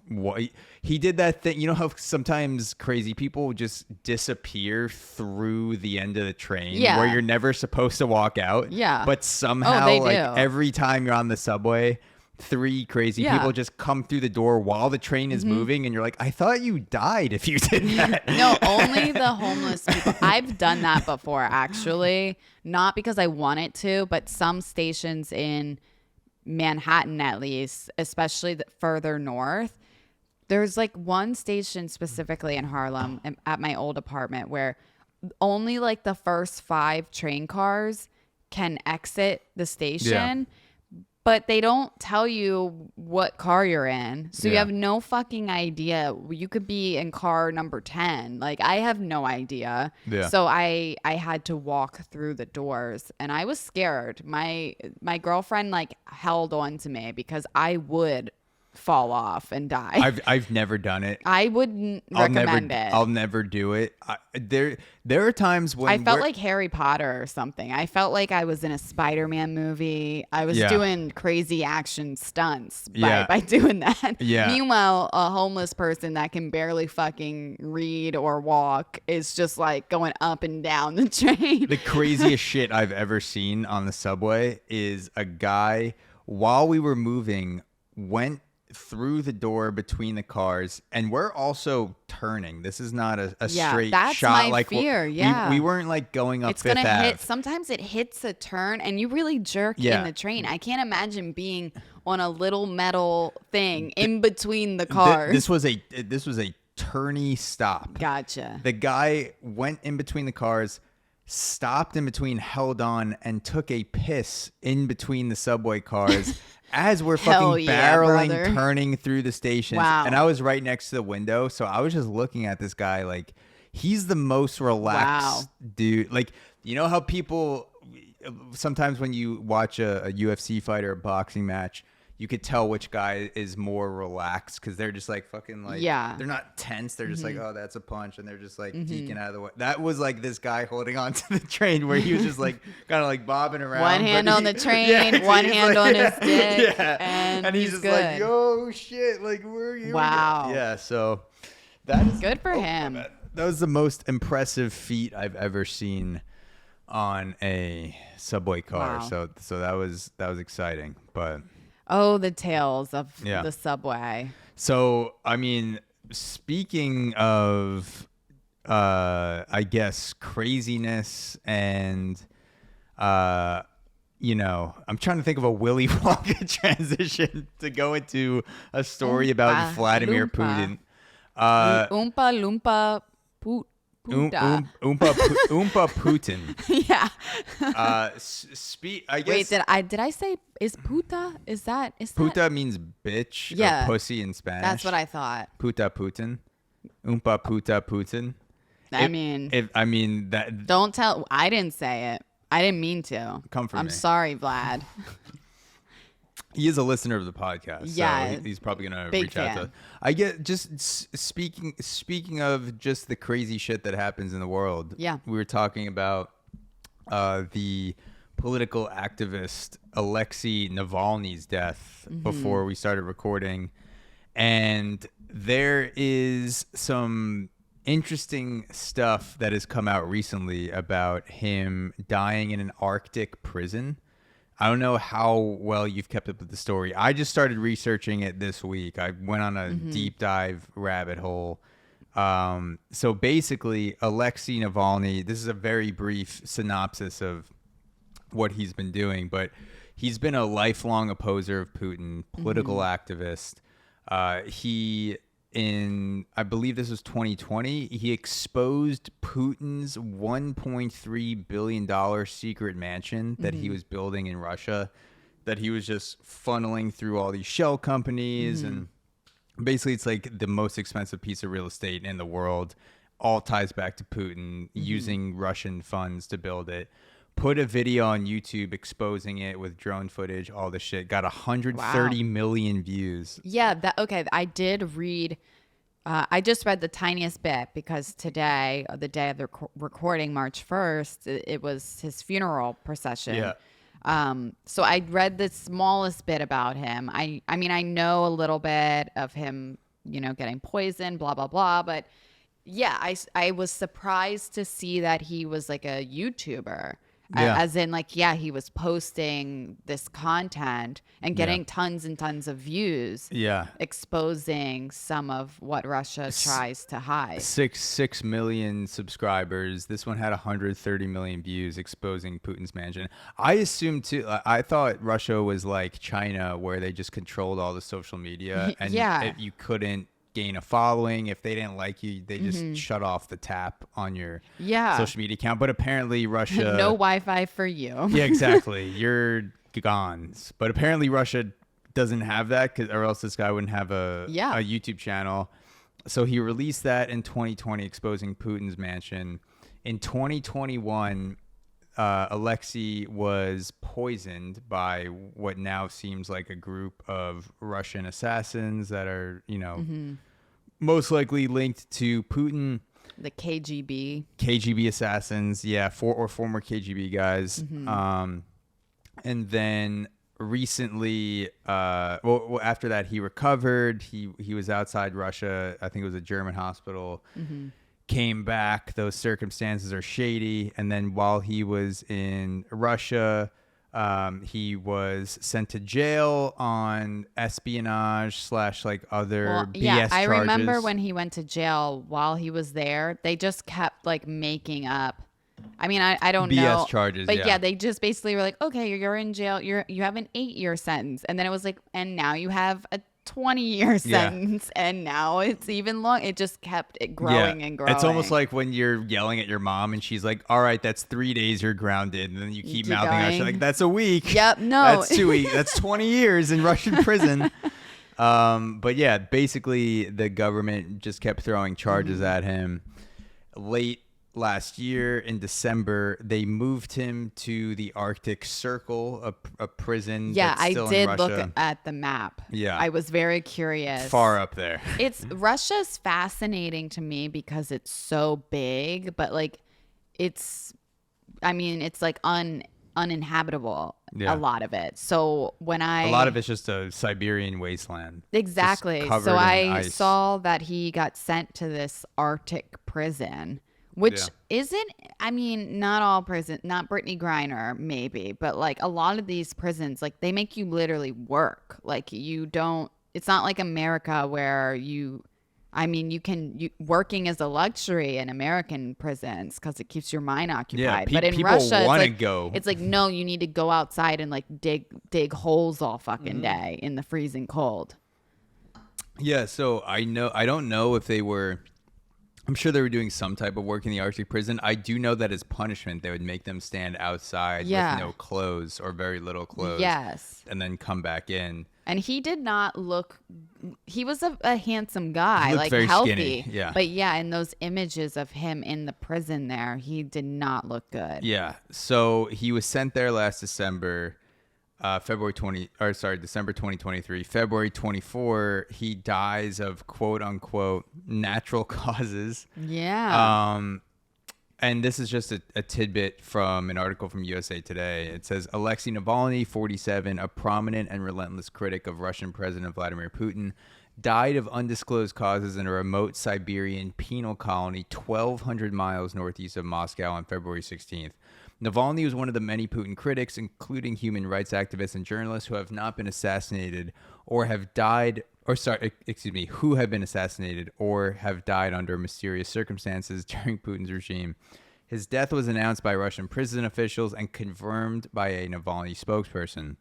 he did that thing. You know how sometimes crazy people just disappear through the end of the train where you're never supposed to walk out, but somehow every time you're on the subway, 3 crazy people just come through the door while the train is moving, and you're like, I thought you died if you did that. No, only the homeless people. I've done that before, actually, not because I wanted to, but some stations in Manhattan, at least, especially further north, there's like one station specifically in Harlem at my old apartment where only like the first 5 train cars can exit the station. But they don't tell you what car you're in. So you have no fucking idea. You could be in car number 10. Like, I have no idea. So I had to walk through the doors, and I was scared. My girlfriend like held on to me because I would fall off and die. I've never done it. I wouldn't recommend it. I'll never do it. There are times when I felt like Harry Potter or something. I felt like I was in a Spider-Man movie. I was doing crazy action stunts by doing that. Meanwhile, a homeless person that can barely fucking read or walk is just like going up and down the train. The craziest shit I've ever seen on the subway is a guy, while we were moving, went through the door between the cars, and we're also turning. This is not a straight that's shot. My like fear. We weren't like going up it's Fifth gonna Ave. hit. Sometimes it hits a turn, and you really jerk in the train. I can't imagine being on a little metal thing in between the cars. This was a turny stop. Gotcha. The guy went in between the cars, stopped in between, held on, and took a piss in between the subway cars. As we're fucking barreling, turning through the stations. And I was right next to the window, so I was just looking at this guy like he's the most relaxed dude. Like, you know how people sometimes when you watch a UFC fight or a boxing match, you could tell which guy is more relaxed because they're just like fucking like they're not tense. They're just like, oh, that's a punch, and they're just like deking out of the way. That was like this guy holding on to the train where he was just like kind of like bobbing around. One hand on the train, one hand on his dick, and he's just good. like, yo, shit, like where are you? Wow. Yeah, so that is good for him. That was the most impressive feat I've ever seen on a subway car. Wow. So that was exciting, but. Oh, the tales of the subway. So, I mean, speaking of, I guess, craziness and, you know, I'm trying to think of a Willy Wonka transition to go into a story about Vladimir Putin. Oompa Loompa Putin. Oompa Putin. Yeah. I guess. Wait, did I say is puta? Is that Puta means bitch or pussy in Spanish. That's what I thought. Puta Putin. Oompa Puta Putin. I mean that. Don't tell. I didn't say it. I didn't mean to. Come from me. I'm sorry, Vlad. He is a listener of the podcast. Yeah, so he's probably gonna big reach out to fan. us. I get just speaking of just the crazy shit that happens in the world. Yeah. We were talking about the political activist ALEXEI NAVALNY'S death before we started recording, and there is some interesting stuff that has come out recently about him dying in an Arctic prison. I don't know how well you've kept up with the story. I just started researching it this week. I went on a deep dive rabbit hole. So basically, ALEXEI NAVALNY, this is a very brief synopsis of what he's been doing, but he's been a lifelong opposer of Putin, political activist. I believe this was 2020, he exposed Putin's $1.3 billion secret mansion that he was building in Russia, that he was just funneling through all these shell companies. And basically it's like the most expensive piece of real estate in the world. All ties back to Putin using Russian funds to build it. Put a video on YouTube exposing it with drone footage, all the shit. Got 130 million views. Yeah, okay. I did read. I just read the tiniest bit because today, the day of the recording, March 1st, it was his funeral procession. Yeah. So I read the smallest bit about him. I mean, I know a little bit of him, getting poisoned, blah, blah, blah. But yeah, I was surprised to see that he was like a YouTuber. Yeah. As in, like, yeah, he was posting this content and getting tons and tons of views. Yeah. Exposing some of what Russia tries to hide. 6 million subscribers. This one had 130 million views, exposing Putin's mansion. I assumed too. I thought Russia was like China, where they just controlled all the social media, and you couldn't gain a following. If they didn't like you, they just shut off the tap on your social media account. But apparently Russia no Wi-Fi for you. Yeah, exactly. You're gone. But apparently Russia doesn't have that, or else this guy wouldn't have a YouTube channel. So he released that in 2020, exposing Putin's mansion. In 2021, ALEXEI was poisoned by what now seems like a group of Russian assassins that are, most likely linked to Putin. The KGB assassins, former KGB guys. And then recently, after that, he recovered. He was outside Russia. I think it was a German hospital. Came back. Those circumstances are shady. And then while he was in Russia, he was sent to jail on espionage / like other BS charges. I remember when he went to jail. While he was there, they just kept like making up. I mean, I don't know. BS charges, but yeah, they just basically were like, okay, you're in jail. You have an 8-year sentence, and then it was like, and now you have a 20-year sentence, and now it's even long. It just kept growing and growing. It's almost like when you're yelling at your mom and she's like, all right, that's 3 days you're grounded, and then you keep mouthing out, she's like, that's a week. Yep, no. That's 2 weeks. That's 20 years in Russian prison. But yeah, basically the government just kept throwing charges at him. Late last year in December, they moved him to the Arctic Circle, a prison. Yeah, that's I still did in Russia. look at the map. Yeah, I was very curious. Far up there. Russia's fascinating to me because it's so big, but like it's like uninhabitable. Yeah. A lot of it. So a lot of it's just a Siberian wasteland. Exactly. So I saw that he got sent to this Arctic prison. Which isn't, not all prison, not Brittany Griner, maybe, but like a lot of these prisons, like they make you literally work. Like it's not like America where working is a luxury in American prisons because it keeps your mind occupied. But in Russia, it's like, no, you need to go outside and like dig holes all fucking day in the freezing cold. Yeah. So I don't know if they were. I'm sure they were doing some type of work in the Arctic prison. I do know that as punishment, they would make them stand outside with no clothes or very little clothes. Yes. And then come back in. And he did not look, he was a handsome guy, like very healthy. Skinny. Yeah. But yeah, in those images of him in the prison there, he did not look good. Yeah. So he was sent there last December. December 2023. February 24, he dies of quote unquote natural causes. Yeah. And this is just a tidbit from an article from USA Today. It says ALEXEI NAVALNY, 47, a prominent and relentless critic of Russian President Vladimir Putin, died of undisclosed causes in a remote Siberian penal colony 1,200 miles northeast of Moscow on February 16th. Navalny was one of the many Putin critics, including human rights activists and journalists, who have not been assassinated or have died, who have been assassinated or have died under mysterious circumstances during Putin's regime. His death was announced by Russian prison officials and confirmed by a Navalny spokesperson.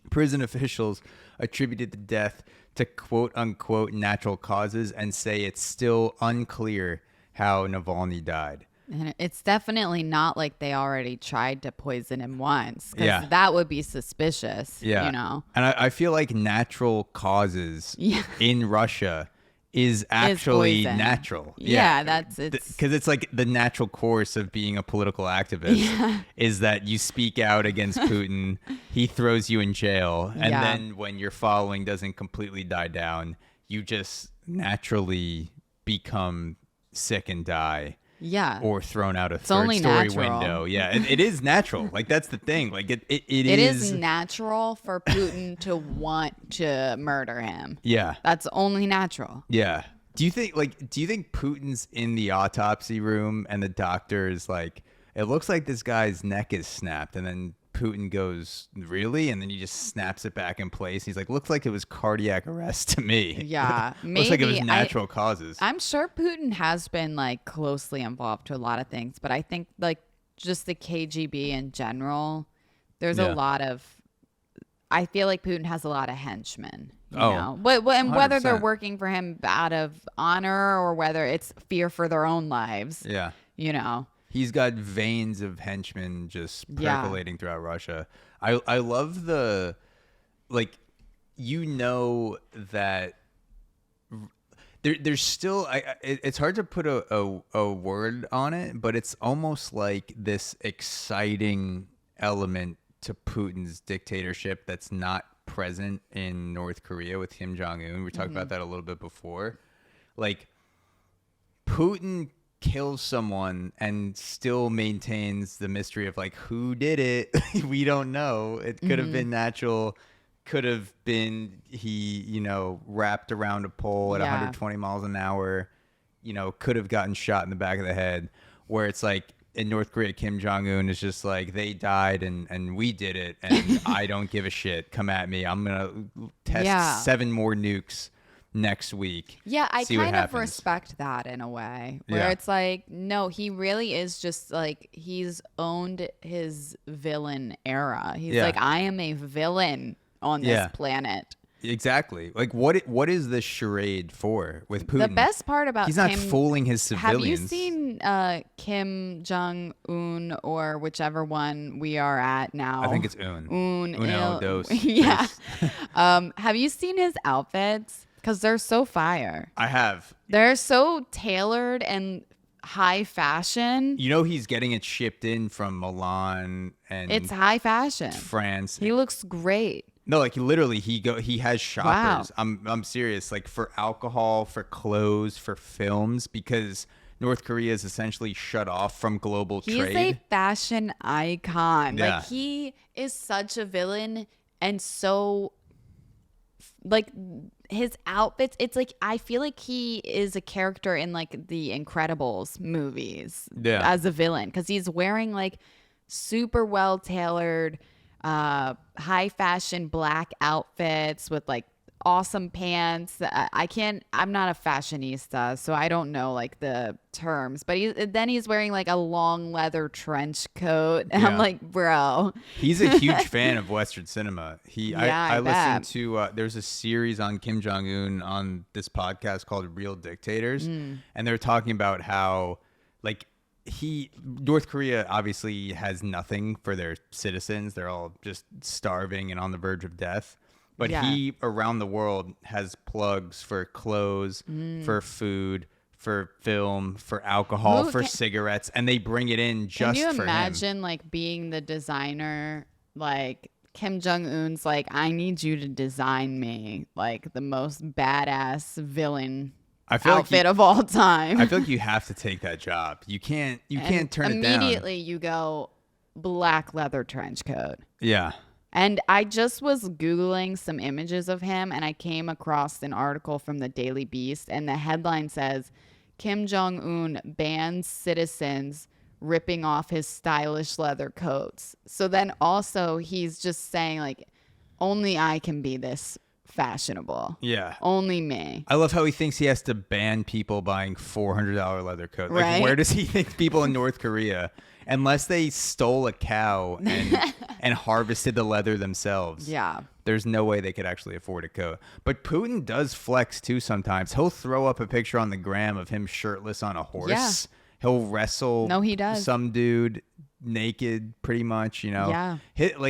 Prison officials attributed the death to quote-unquote natural causes and say it's still unclear how Navalny died. And it's definitely not like they already tried to poison him once. Yeah. That would be suspicious. Yeah. You know? And I feel like natural causes in Russia is actually natural. Yeah, it's because it's like the natural course of being a political activist is that you speak out against Putin, he throws you in jail, and then when your following doesn't completely die down, you just naturally become sick and die. Yeah. Or thrown out a third-story window. Yeah, it is natural. Like, that's the thing. Like, it is natural for Putin to want to murder him. Yeah. That's only natural. Yeah. Do you think Putin's in the autopsy room and the doctor is like, it looks like this guy's neck is snapped, and then Putin goes, really? And then he just snaps it back in place. He's like, looks like it was cardiac arrest to me. Yeah. Maybe. Looks like it was natural causes. I'm sure Putin has been like closely involved to a lot of things, but I think like just the KGB in general, there's a lot of, I feel like Putin has a lot of henchmen. You know? But and whether they're working for him out of honor or whether it's fear for their own lives. Yeah. You know. He's got veins of henchmen just percolating throughout Russia. I love the, like, you know, that there's still, it's hard to put a word on it, but it's almost like this exciting element to Putin's dictatorship that's not present in North Korea with Kim Jong-un. We talked about that a little bit before. Like, Putin kills someone and still maintains the mystery of like, who did it? We don't know. It could have been natural, could have been he, you know, wrapped around a pole at 120 miles an hour, you know, could have gotten shot in the back of the head. Where it's like in North Korea, Kim Jong-un is just like, they died and we did it and I don't give a shit. Come at me. I'm gonna test 7 more nukes next week. Yeah, I kind of respect that in a way where it's like, no, he really is just like, he's owned his villain era. He's like, I am a villain on this planet. Exactly. Like, what is the charade for with Putin? The best part about he's not fooling his civilians. Have you seen Kim Jong-un or whichever one we are at now? I think it's Uno, dos. Yeah. Have you seen his outfits? Because they're so fire. I have. They're so tailored and high fashion. You know, he's getting it shipped in from Milan and it's high fashion. France. He looks great. No, like literally he has shoppers. Wow. I'm serious. Like for alcohol, for clothes, for films, because North Korea is essentially shut off from global trade. He's a fashion icon. Yeah. Like he is such a villain and so like his outfits, it's like I feel like he is a character in like the Incredibles movies as a villain because he's wearing like super well tailored high fashion black outfits with like awesome pants. I'm not a fashionista, so I don't know like the terms, but he's wearing like a long leather trench coat and I'm like, bro, he's a huge fan of Western cinema. I listened to there's a series on Kim Jong-un on this podcast called Real Dictators, and they're talking about how like North Korea obviously has nothing for their citizens. They're all just starving and on the verge of death. But he, around the world, has plugs for clothes, for food, for film, for alcohol, for cigarettes, and they bring it in just for him. Can you imagine, like, being the designer, like, Kim Jong-un's like, I need you to design me like the most badass villain outfit of all time. I feel like you have to take that job. You can't turn it down. Immediately you go black leather trench coat. Yeah. And I just was Googling some images of him, and I came across an article from the Daily Beast, and the headline says, Kim Jong-un bans citizens ripping off his stylish leather coats. So then also he's just saying, like, only I can be this fashionable. Yeah. Only me. I love how he thinks he has to ban people buying $400 leather coats. Like, right? Where does he think people in North Korea, unless they stole a cow and harvested the leather themselves? Yeah. There's no way they could actually afford a coat. But Putin does flex too sometimes. He'll throw up a picture on the gram of him shirtless on a horse. Yeah. He'll wrestle he does. some dude naked pretty much, you know. Yeah.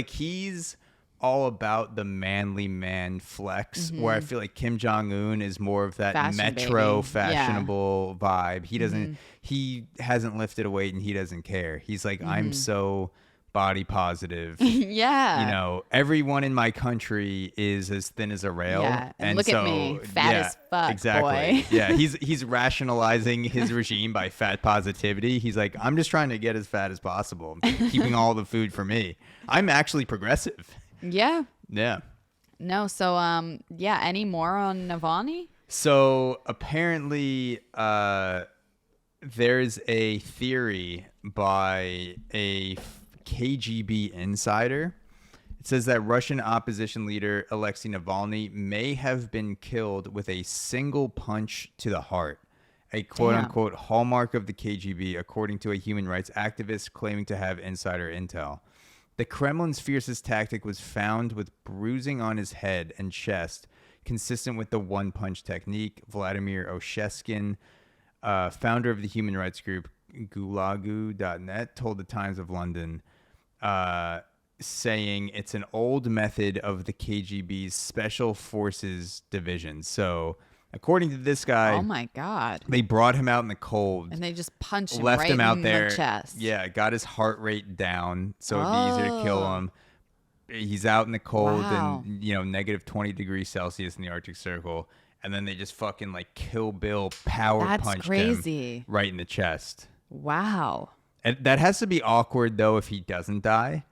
He's all about the manly man flex, where I feel like Kim Jong-un is more of that metro fashionable vibe. He hasn't lifted a weight and he doesn't care. He's like, I'm so body positive. Yeah. You know, everyone in my country is as thin as a rail. Yeah. And look at me, fat as fuck, exactly. boy. Yeah. He's rationalizing his regime by fat positivity. He's like, I'm just trying to get as fat as possible, keeping all the food for me. I'm actually progressive. Yeah. Yeah. No, so any more on Navalny? So apparently there's a theory by a KGB insider. It says that Russian opposition leader Alexei Navalny may have been killed with a single punch to the heart, a quote-unquote hallmark of the KGB, according to a human rights activist claiming to have insider intel. The Kremlin's fiercest tactic was found with bruising on his head and chest, consistent with the one-punch technique. Vladimir Osheskin, founder of the human rights group Gulagu.net, told the Times of London, saying it's an old method of the KGB's Special Forces Division. So, according to this guy, oh my God, they brought him out in the cold and they just punched him, left right him out in there. the chest. Yeah, got his heart rate down so it'd be easier to kill him. He's out in the cold and, you know, negative 20 degrees Celsius in the Arctic Circle. And then they just fucking like Kill Bill punched him right in the chest. Wow. And that has to be awkward though if he doesn't die.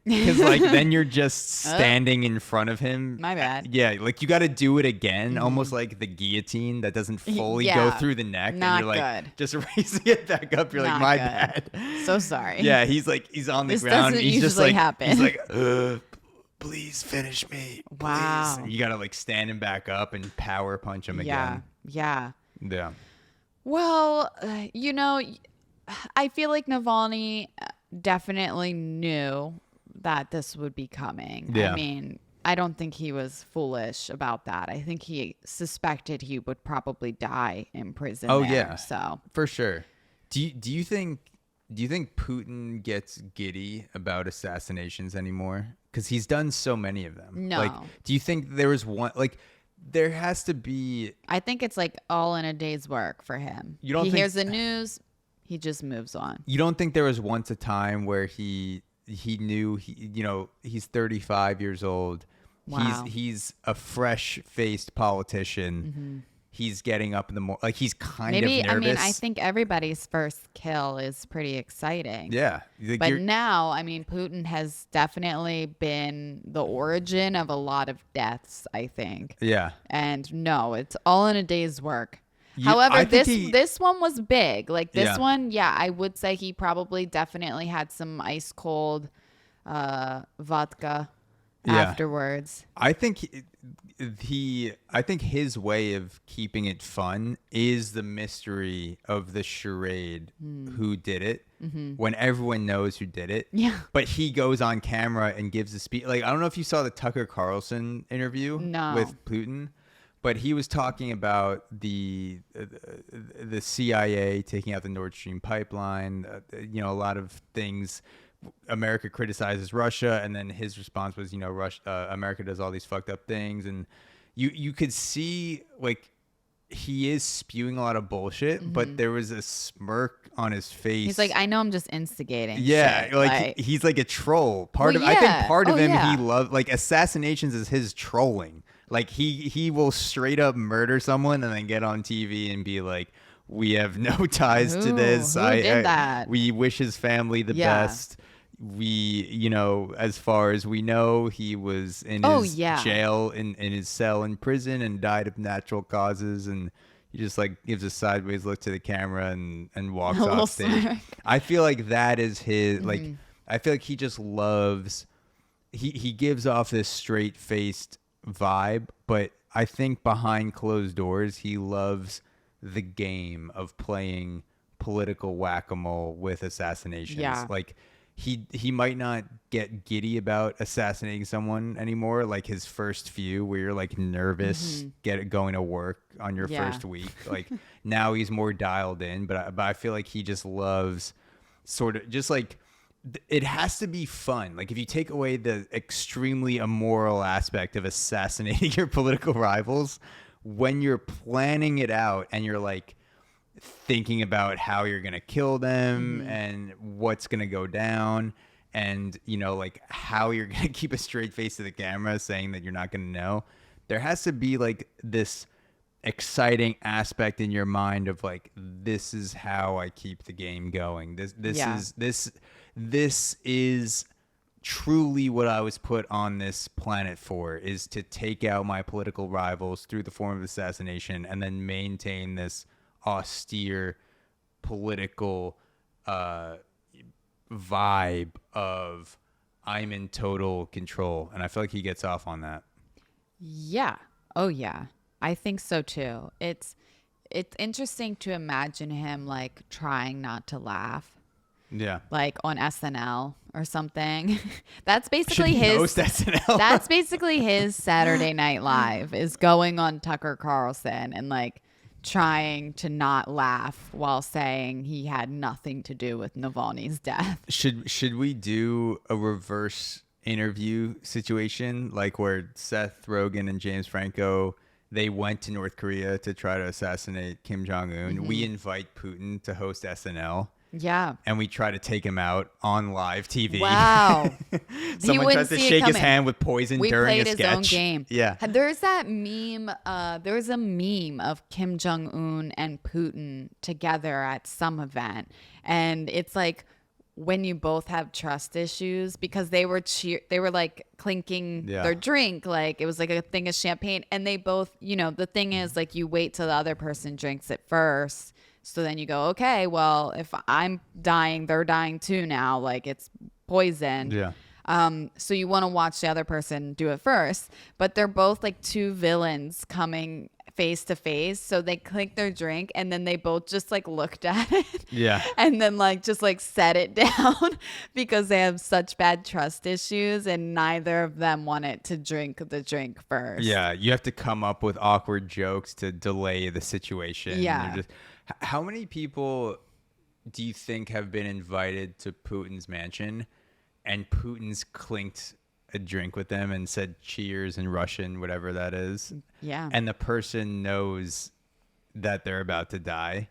Because like then you're just standing in front of him. My bad. Yeah, like you got to do it again, almost like the guillotine that doesn't fully go through the neck. Not and you're like good. just raising it back up. You're like, my bad. So sorry. Yeah, he's on the this ground. Doesn't he's usually just like happen. he's like, please finish me. Please. Wow. And you got to like stand him back up and power punch him again. Yeah. Yeah. Well, you know, I feel like Navalny definitely knew that this would be coming. Yeah. I mean, I don't think he was foolish about that. I think he suspected he would probably die in prison. Oh, there, yeah. So for sure. Do you think Putin gets giddy about assassinations anymore? Because he's done so many of them. No. Like, do you think there was one like there has to be? I think it's like all in a day's work for him. You don't he think, hears the news, he just moves on. You don't think there was once a time where he knew he's 35 years old. Wow. He's a fresh-faced politician. Mm-hmm. He's getting up in the morning. Like he's kind of Maybe, nervous. I mean, I think everybody's first kill is pretty exciting. Yeah. Like but now, I mean, Putin has definitely been the origin of a lot of deaths, I think. Yeah. And no, it's all in a day's work. However, this one was big. Like this one, I would say he probably definitely had some ice cold vodka afterwards. I think I think his way of keeping it fun is the mystery of the charade who did it when everyone knows who did it. Yeah. But he goes on camera and gives a speech. Like I don't know if you saw the Tucker Carlson interview with Putin. But he was talking about the CIA taking out the Nord Stream pipeline, a lot of things. America criticizes Russia, and then his response was, America does all these fucked up things, and you could see like he is spewing a lot of bullshit, but there was a smirk on his face. He's like, I know I'm just instigating. Yeah, shit. like he's like a troll. I think part of him he loved, like, assassinations is his trolling. Like he will straight up murder someone and then get on TV and be like, we have no ties to this. Who did that? We wish his family the best. We, as far as we know, he was in his jail, in his cell in prison, and died of natural causes. And he just like gives a sideways look to the camera and walks off stage. I feel like that is his, like, I feel like he just loves, he gives off this straight faced vibe, but I think behind closed doors, he loves the game of playing political whack-a-mole with assassinations. Yeah. Like, he might not get giddy about assassinating someone anymore, like his first few where you're like nervous going to work on your first week. Like, now he's more dialed in, but I feel like he just loves sort of just like, it has to be fun. Like, if you take away the extremely immoral aspect of assassinating your political rivals, when you're planning it out and you're like thinking about how you're going to kill them and what's going to go down, and, like how you're going to keep a straight face to the camera saying that you're not going to know, there has to be like this exciting aspect in your mind of like, this is how I keep the game going. This is truly what I was put on this planet for, is to take out my political rivals through the form of assassination and then maintain this austere political vibe of I'm in total control. And I feel like he gets off on that. Yeah. Oh yeah. I think so too. It's interesting to imagine him like trying not to laugh. Yeah. Like on SNL or something. That's basically Should he host SNL? That's basically his Saturday Night Live, is going on Tucker Carlson and like trying to not laugh while saying he had nothing to do with Navalny's death. Should we do a reverse interview situation, like where Seth Rogen and James Franco, they went to North Korea to try to assassinate Kim Jong-un. We invite Putin to host SNL. Yeah. And we try to take him out on live TV. Wow. Someone tries to shake his hand with poison during a sketch. We played his own game. Yeah. There's that meme. There's a meme of Kim Jong-un and Putin together at some event. And it's like when you both have trust issues, because they were like clinking their drink. Like it was like a thing of champagne. And they both, the thing is like you wait till the other person drinks it first. So then you go, okay, well, if I'm dying, they're dying too now. Like it's poison. Yeah. So you want to watch the other person do it first. But they're both like two villains coming face to face. So they clink their drink and then they both just like looked at it. Yeah. And then like just like set it down because they have such bad trust issues and neither of them wanted to drink the drink first. Yeah. You have to come up with awkward jokes to delay the situation. Yeah. How many people do you think have been invited to Putin's mansion and Putin's clinked a drink with them and said cheers in Russian, whatever that is? Yeah. And the person knows that they're about to die,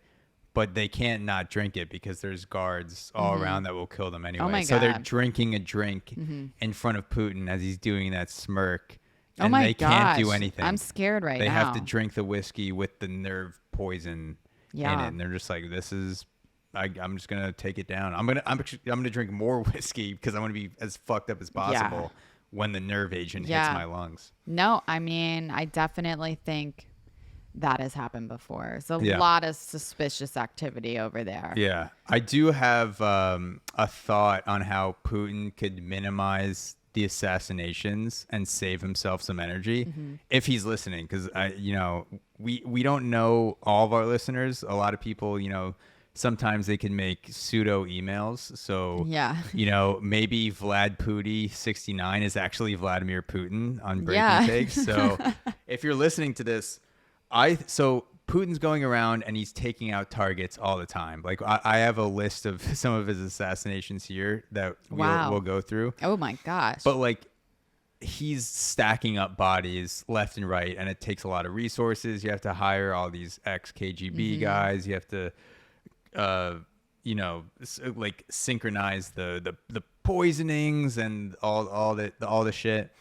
but they can't not drink it because there's guards all around that will kill them anyway. Oh my so God. they're drinking a drink in front of Putin as he's doing that smirk. And oh my they gosh. can't do anything. I'm scared now. They have to drink the whiskey with the nerve poison in it, and they're just like, "This is, I'm just gonna take it down. I'm gonna drink more whiskey because I want to be as fucked up as possible when the nerve agent hits my lungs." No, I mean, I definitely think that has happened before. There's a lot of suspicious activity over there. Yeah, I do have a thought on how Putin could minimize the assassinations and save himself some energy if he's listening, because we don't know all of our listeners. A lot of people, sometimes they can make pseudo emails, so maybe Vlad Pooty 69 is actually Vladimir Putin on Breaking Takes. So if you're listening to this, Putin's going around and he's taking out targets all the time. Like I have a list of some of his assassinations here that we'll go through. Oh my gosh. But like he's stacking up bodies left and right, and it takes a lot of resources. You have to hire all these ex-KGB guys. You have to, like synchronize the poisonings and all the shit.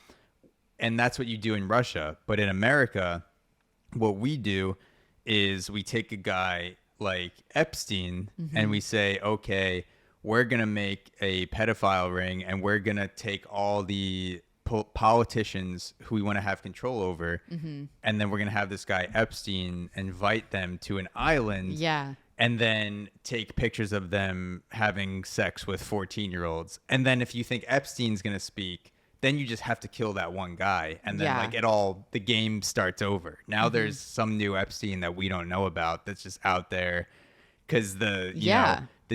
And that's what you do in Russia. But in America, what we do is we take a guy like Epstein and we say, okay, we're going to make a pedophile ring, and we're going to take all the politicians who we want to have control over. And then we're going to have this guy Epstein invite them to an island. Yeah. And then take pictures of them having sex with 14-year-olds. And then if you think Epstein's going to speak, then you just have to kill that one guy. And then the game starts over. Now there's some new Epstein that we don't know about that's just out there because the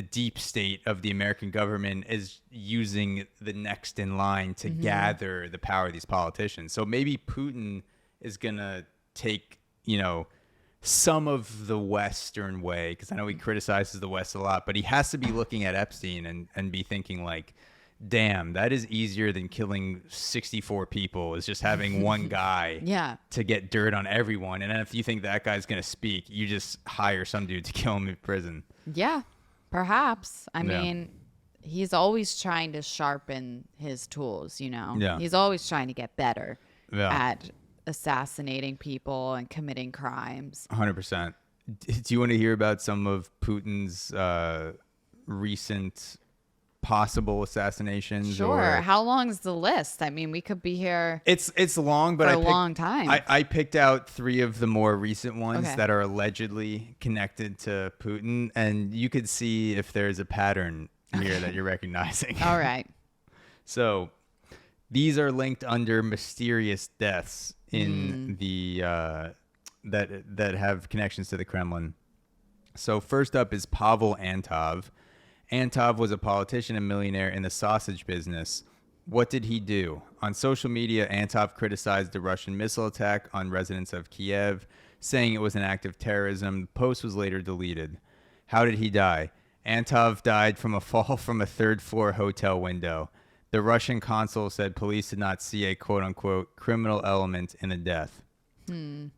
deep state of the American government is using the next in line to gather the power of these politicians. So maybe Putin is going to take, some of the Western way, because I know he criticizes the West a lot, but he has to be looking at Epstein and be thinking like, damn, that is easier than killing 64 people, is just having one guy to get dirt on everyone. And then if you think that guy's going to speak, you just hire some dude to kill him in prison. Yeah, perhaps. I mean, he's always trying to sharpen his tools, Yeah. He's always trying to get better at assassinating people and committing crimes. 100%. Do you want to hear about some of Putin's recent possible assassinations? Sure. How long is the list? I mean, we could be here. It's long, but for a long time. I picked out 3 of the more recent ones that are allegedly connected to Putin, and you could see if there's a pattern here that you're recognizing. All right. So these are linked under mysterious deaths in the that have connections to the Kremlin. So first up is Pavel Antov. Antov was a politician and millionaire in the sausage business. What did he do? On social media, Antov criticized the Russian missile attack on residents of Kiev, saying it was an act of terrorism. The post was later deleted. How did he die? Antov died from a fall from a third-floor hotel window. The Russian consul said police did not see a quote-unquote criminal element in the death.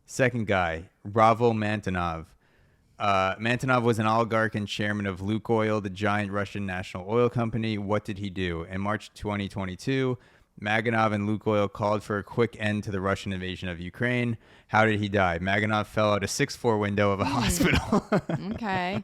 Second guy, Ravil Mantonov. Mantonov was an oligarch and chairman of Lukoil, the giant Russian national oil company. What did he do? In March 2022, Maganov and Lukoil called for a quick end to the Russian invasion of Ukraine. How did he die? Maganov fell out a 6th-floor window of a hospital. Okay.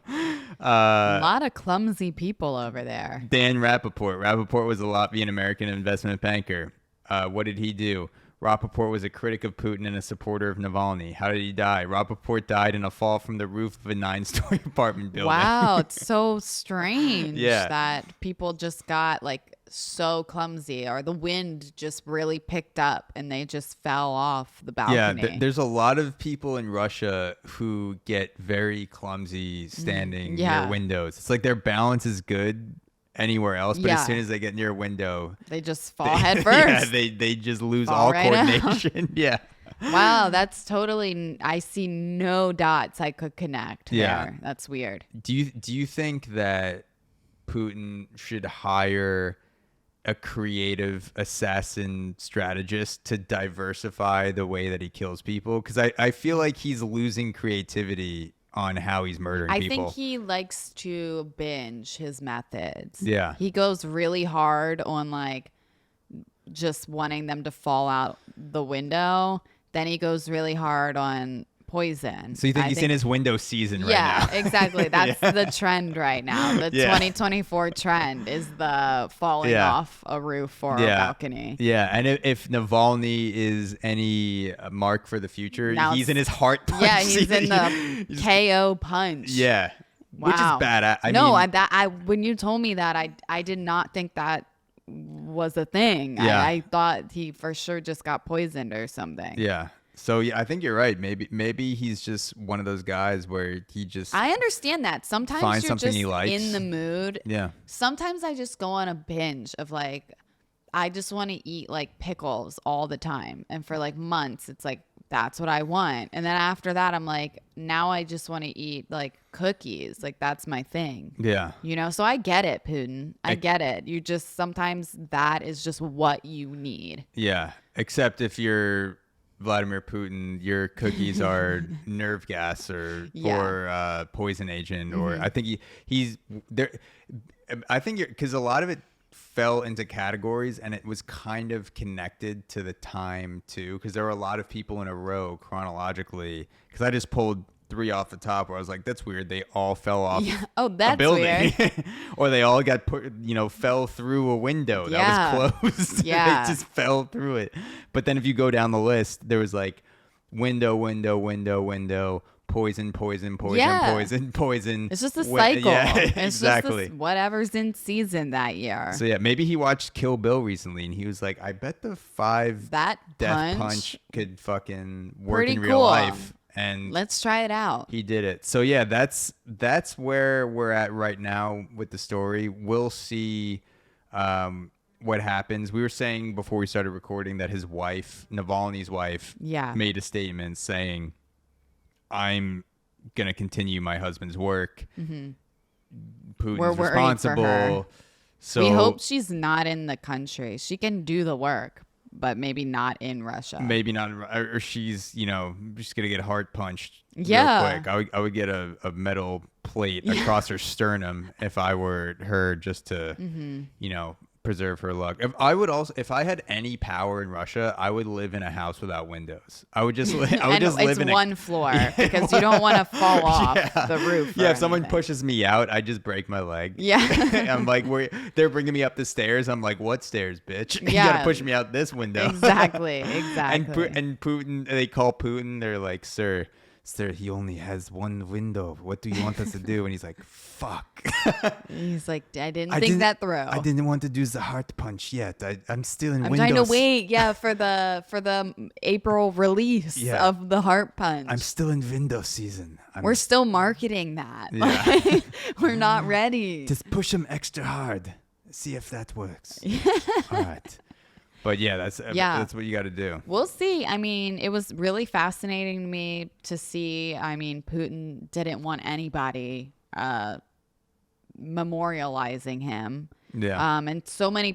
A lot of clumsy people over there. Dan Rappaport. Rappaport was a Latvian-American investment banker. What did he do? Rappaport was a critic of Putin and a supporter of Navalny. How did he die? Rappaport died in a fall from the roof of a 9-story apartment building. Wow, it's so strange that people just got like so clumsy, or the wind just really picked up and they just fell off the balcony. Yeah, there's a lot of people in Russia who get very clumsy standing near windows. It's like their balance is good anywhere else, but as soon as they get near a window, they just fall head first. Yeah, they just lose all coordination. Yeah. Wow, that's totally. I see no dots I could connect. There. That's weird. Do you think that Putin should hire a creative assassin strategist to diversify the way that he kills people? Because I feel like he's losing creativity on how he's murdering people. I think he likes to binge his methods. Yeah. He goes really hard on like just wanting them to fall out the window. Then he goes really hard on poison. So you think he's in his window season right now? Yeah, exactly. That's the trend right now. The 2024 trend is the falling off a roof or a balcony. Yeah, and if Navalny is any mark for the future, he's in his heart punch. Yeah, he's in the KO punch. Yeah, wow. Which is bad. When you told me that, I did not think that was a thing. Yeah. I thought he for sure just got poisoned or something. Yeah. So I think you're right. Maybe he's just one of those guys where he just. I understand that. Sometimes finds you're something just he likes. in the mood. Yeah. Sometimes I just go on a binge of like, I just want to eat like pickles all the time, and for like months, it's like That's what I want. And then after that, I'm like, now I just want to eat like cookies. Like that's my thing. Yeah. You know, so I get it, Putin. I get it. You just sometimes that is just what you need. Yeah. Except if you're Vladimir Putin, your cookies are nerve gas or poison agent, or I think he's there. I think because a lot of it fell into categories, and it was kind of connected to the time too, because there were a lot of people in a row chronologically, because I just pulled 3 off the top where I was like, that's weird, they all fell off that's a building. weird. Or they all got put, fell through a window that was closed. They just fell through it. But then if you go down the list, there was like window, poison, poison. It's just a cycle. It's exactly. Just whatever's in season that year. So yeah, maybe he watched Kill Bill recently, and he was like, I bet the 5 that death punch could fucking work pretty in real life. And let's try it out. He did it. So yeah, that's where we're at right now with the story. We'll see what happens. We were saying before we started recording that his wife, Navalny's wife, made a statement saying, I'm going to continue my husband's work. Mm-hmm. Putin's responsible. So we hope she's not in the country. She can do the work, but maybe not in Russia. Maybe not, or she's, just going to get heart punched real quick. I would get a metal plate across her sternum if I were her, just to, preserve her luck. If I had any power in Russia, I would live in a house without windows. I would just live in one floor because you don't want to fall off the roof. Yeah, if someone pushes me out, I just break my leg. Yeah. I'm like, they're bringing me up the stairs. I'm like, what stairs, bitch? You got to push me out this window. Exactly. And Putin, they call Putin. They're like, sir, he only has one window. What do you want us to do? And he's like, fuck. He's like, I didn't think that through. I didn't want to do the heart punch yet. I'm still in Windows. I'm trying to wait, for the April release of the heart punch. I'm still in Windows season. We're still marketing that. Yeah. We're not ready. Just push him extra hard. See if that works. All right. But yeah, that's what you got to do. We'll see. I mean, it was really fascinating to me to see. I mean, Putin didn't want anybody memorializing him. Yeah. And so many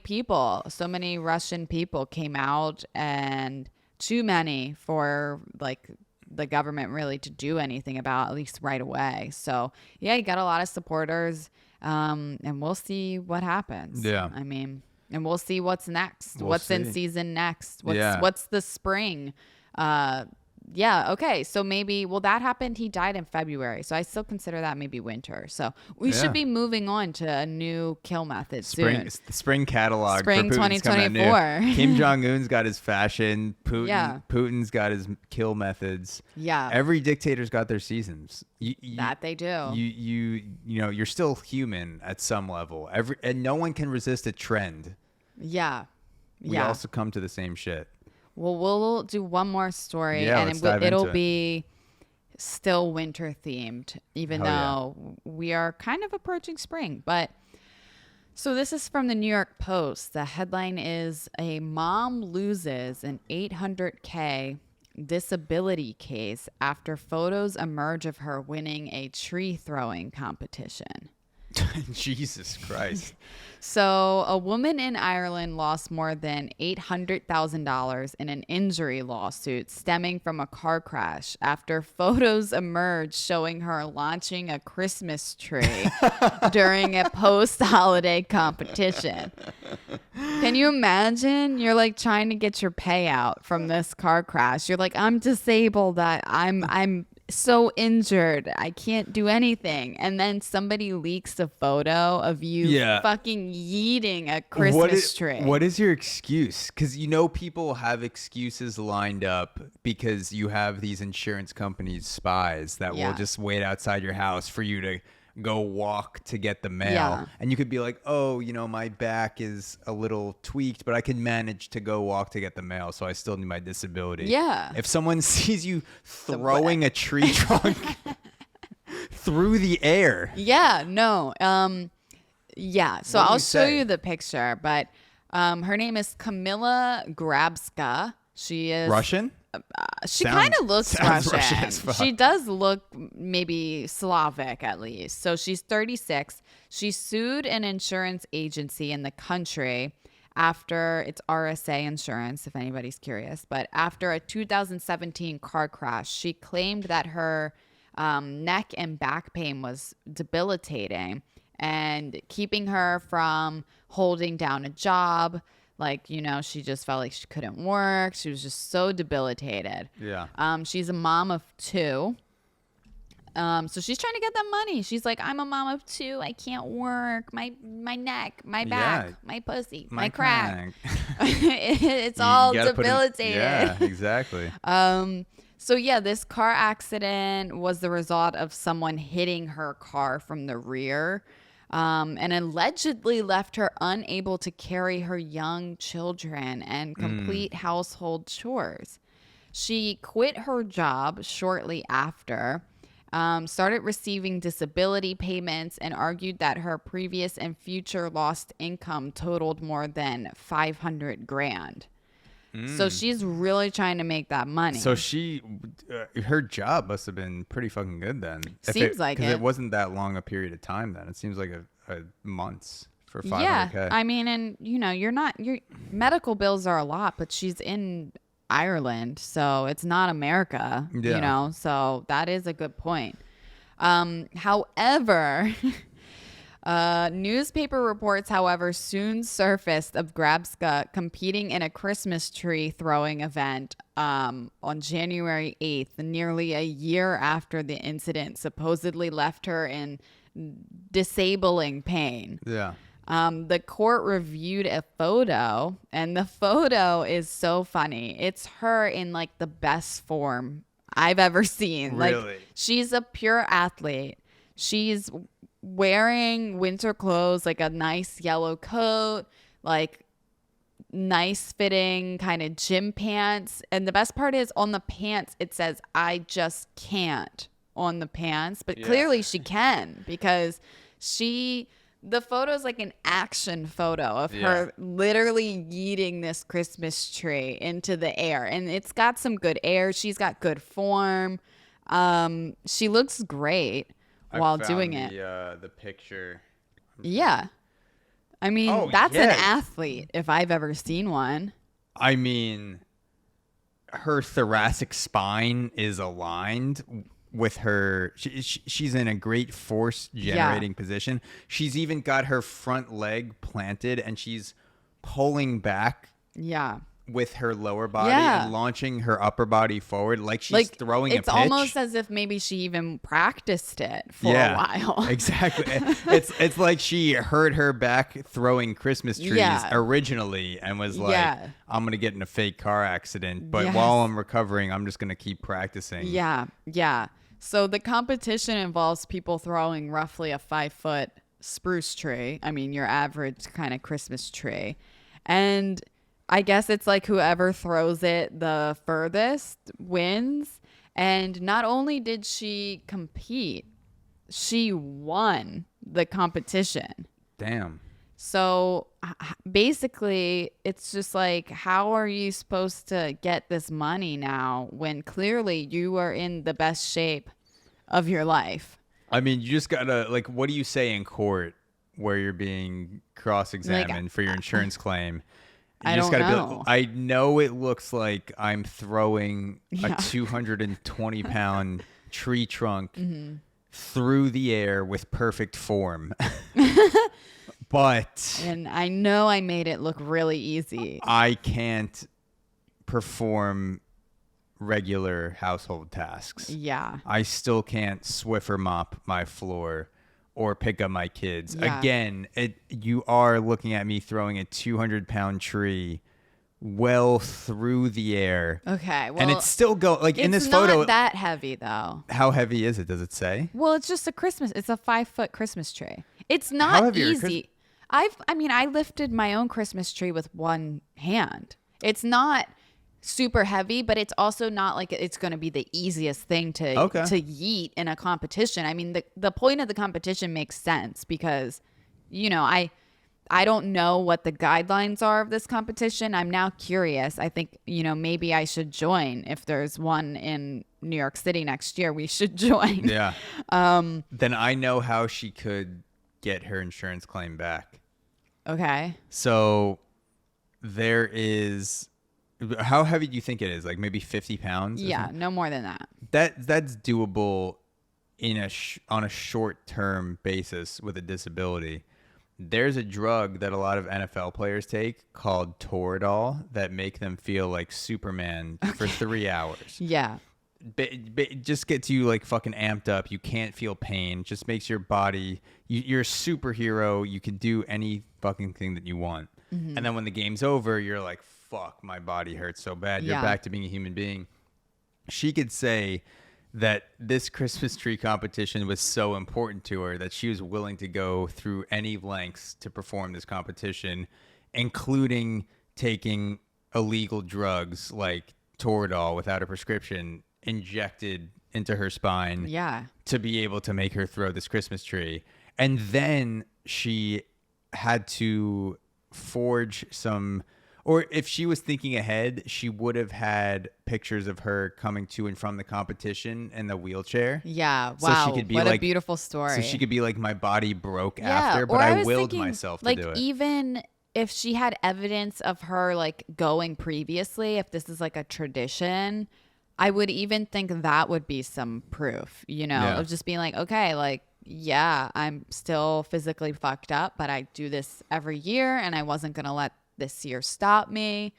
Russian people came out, and too many for like the government really to do anything about, at least right away. So yeah, you got a lot of supporters, and we'll see what happens. Yeah. I mean. And we'll see what's next. What's in season next? What's the spring? Okay. So maybe, that happened. He died in February. So I still consider that maybe winter. So we should be moving on to a new kill method soon. Spring catalog. Spring for 2024. Kim Jong-un's got his fashion. Putin's got his kill methods. Yeah. Every dictator's got their seasons. That they do. You're still human at some level. And no one can resist a trend. Yeah. We all succumb to the same shit. Well, we'll do one more story, and it'll be still winter themed, even though we are kind of approaching spring. But so this is from the New York Post. The headline is, a mom loses an $800K disability case after photos emerge of her winning a tree throwing competition. Jesus Christ. So a woman in Ireland lost more than $800,000 in an injury lawsuit stemming from a car crash after photos emerged showing her launching a Christmas tree during a post-holiday competition. Can you imagine? You're like trying to get your payout from this car crash. You're like, I'm disabled. I'm so injured, I can't do anything, and then somebody leaks a photo of you fucking yeeting a Christmas tree. What is your excuse? Because people have excuses lined up because you have these insurance companies spies that will just wait outside your house for you to go walk to get the mail, and you could be like, oh, my back is a little tweaked, but I can manage to go walk to get the mail, so I still need my disability. If someone sees you throwing a tree trunk through the air, so I'll show you the picture, but her name is Kamila Grabska. She is Russian. She kind of looks Russian. as fuck. She does look maybe Slavic at least. So she's 36. She sued an insurance agency in the country after it's RSA insurance, if anybody's curious. But after a 2017 car crash, she claimed that her neck and back pain was debilitating and keeping her from holding down a job. Like, you know, she just felt like she couldn't work. She was just so debilitated. Yeah. She's a mom of 2. So she's trying to get that money. She's like, I'm a mom of 2. I can't work. My neck, my back, my pussy, my crack. It's all debilitated. Yeah, exactly. So yeah, this car accident was the result of someone hitting her car from the rear. And allegedly left her unable to carry her young children and complete household chores. She quit her job shortly after, started receiving disability payments, and argued that her previous and future lost income totaled more than $500,000. So she's really trying to make that money. So her job must have been pretty fucking good then. Seems like it. Because it wasn't that long a period of time then. It seems like a months for $500K. Yeah, I mean, and you know, your medical bills are a lot, but she's in Ireland, so it's not America, you know, so that is a good point. However, newspaper reports, however, soon surfaced of Grabska competing in a Christmas tree throwing event on January 8th, nearly a year after the incident supposedly left her in disabling pain. Yeah. The court reviewed a photo, and the photo is so funny. It's her in like the best form I've ever seen. Really? Like, she's a pure athlete. She's wearing winter clothes, like a nice yellow coat, like nice fitting kind of gym pants. And the best part is on the pants, it says, "I just can't" on the pants. But clearly she can, because the photo is like an action photo of her literally yeeting this Christmas tree into the air. And it's got some good air. She's got good form. She looks great while doing it. The picture. Yeah. I mean, that's an athlete if I've ever seen one. I mean, her thoracic spine is aligned with her. She's in a great force generating position. She's even got her front leg planted and she's pulling back. Yeah. With her lower body and launching her upper body forward like she's throwing a pitch. It's almost as if maybe she even practiced it for a while. Exactly. It's like she hurt her back throwing Christmas trees originally and was like, I'm going to get in a fake car accident, but while I'm recovering, I'm just going to keep practicing. Yeah. Yeah. So the competition involves people throwing roughly a 5-foot spruce tree. I mean, your average kind of Christmas tree. And I guess it's like whoever throws it the furthest wins. And not only did she compete, she won the competition. Damn. So basically, it's just like, how are you supposed to get this money now when clearly you are in the best shape of your life? I mean, you just gotta, like, what do you say in court where you're being cross-examined for your insurance claim? I don't know. I know it looks like I'm throwing a 220-pound tree trunk through the air with perfect form. And I know I made it look really easy. I can't perform regular household tasks. Yeah. I still can't Swiffer mop my floor or pick up my kids. Yeah. Again, you are looking at me throwing a 200-pound tree well through the air. Okay. Well, and it's still like in this photo. It's not that heavy though. How heavy is it? Does it say? Well, it's just it's a 5-foot Christmas tree. It's not easy. I lifted my own Christmas tree with one hand. It's not super heavy, but it's also not like it's going to be the easiest thing to yeet in a competition. I mean, the point of the competition makes sense because, you know, I don't know what the guidelines are of this competition. I'm now curious. I think, maybe I should join. If there's one in New York City next year, we should join. Yeah. Then I know how she could get her insurance claim back. Okay. So there is, how heavy do you think it is? Like maybe 50 pounds? Yeah, no more than that. That's doable on a short-term basis with a disability. There's a drug that a lot of NFL players take called Toradol that make them feel like Superman for 3 hours. Yeah. Just gets you like fucking amped up. You can't feel pain. Just makes your body, you're a superhero. You can do any fucking thing that you want. Mm-hmm. And then when the game's over, you're like, fuck, my body hurts so bad. You're back to being a human being. She could say that this Christmas tree competition was so important to her that she was willing to go through any lengths to perform this competition, including taking illegal drugs like Toradol without a prescription injected into her spine to be able to make her throw this Christmas tree. And then she had to forge some, or if she was thinking ahead, she would have had pictures of her coming to and from the competition in the wheelchair. Yeah. Wow. So she could be what like, a beautiful story. So she could be like, my body broke after, but I willed myself to do it. Even if she had evidence of her like going previously, if this is like a tradition, I would even think that would be some proof, of just being like, okay, like, yeah, I'm still physically fucked up, but I do this every year and I wasn't going to let this year stop me.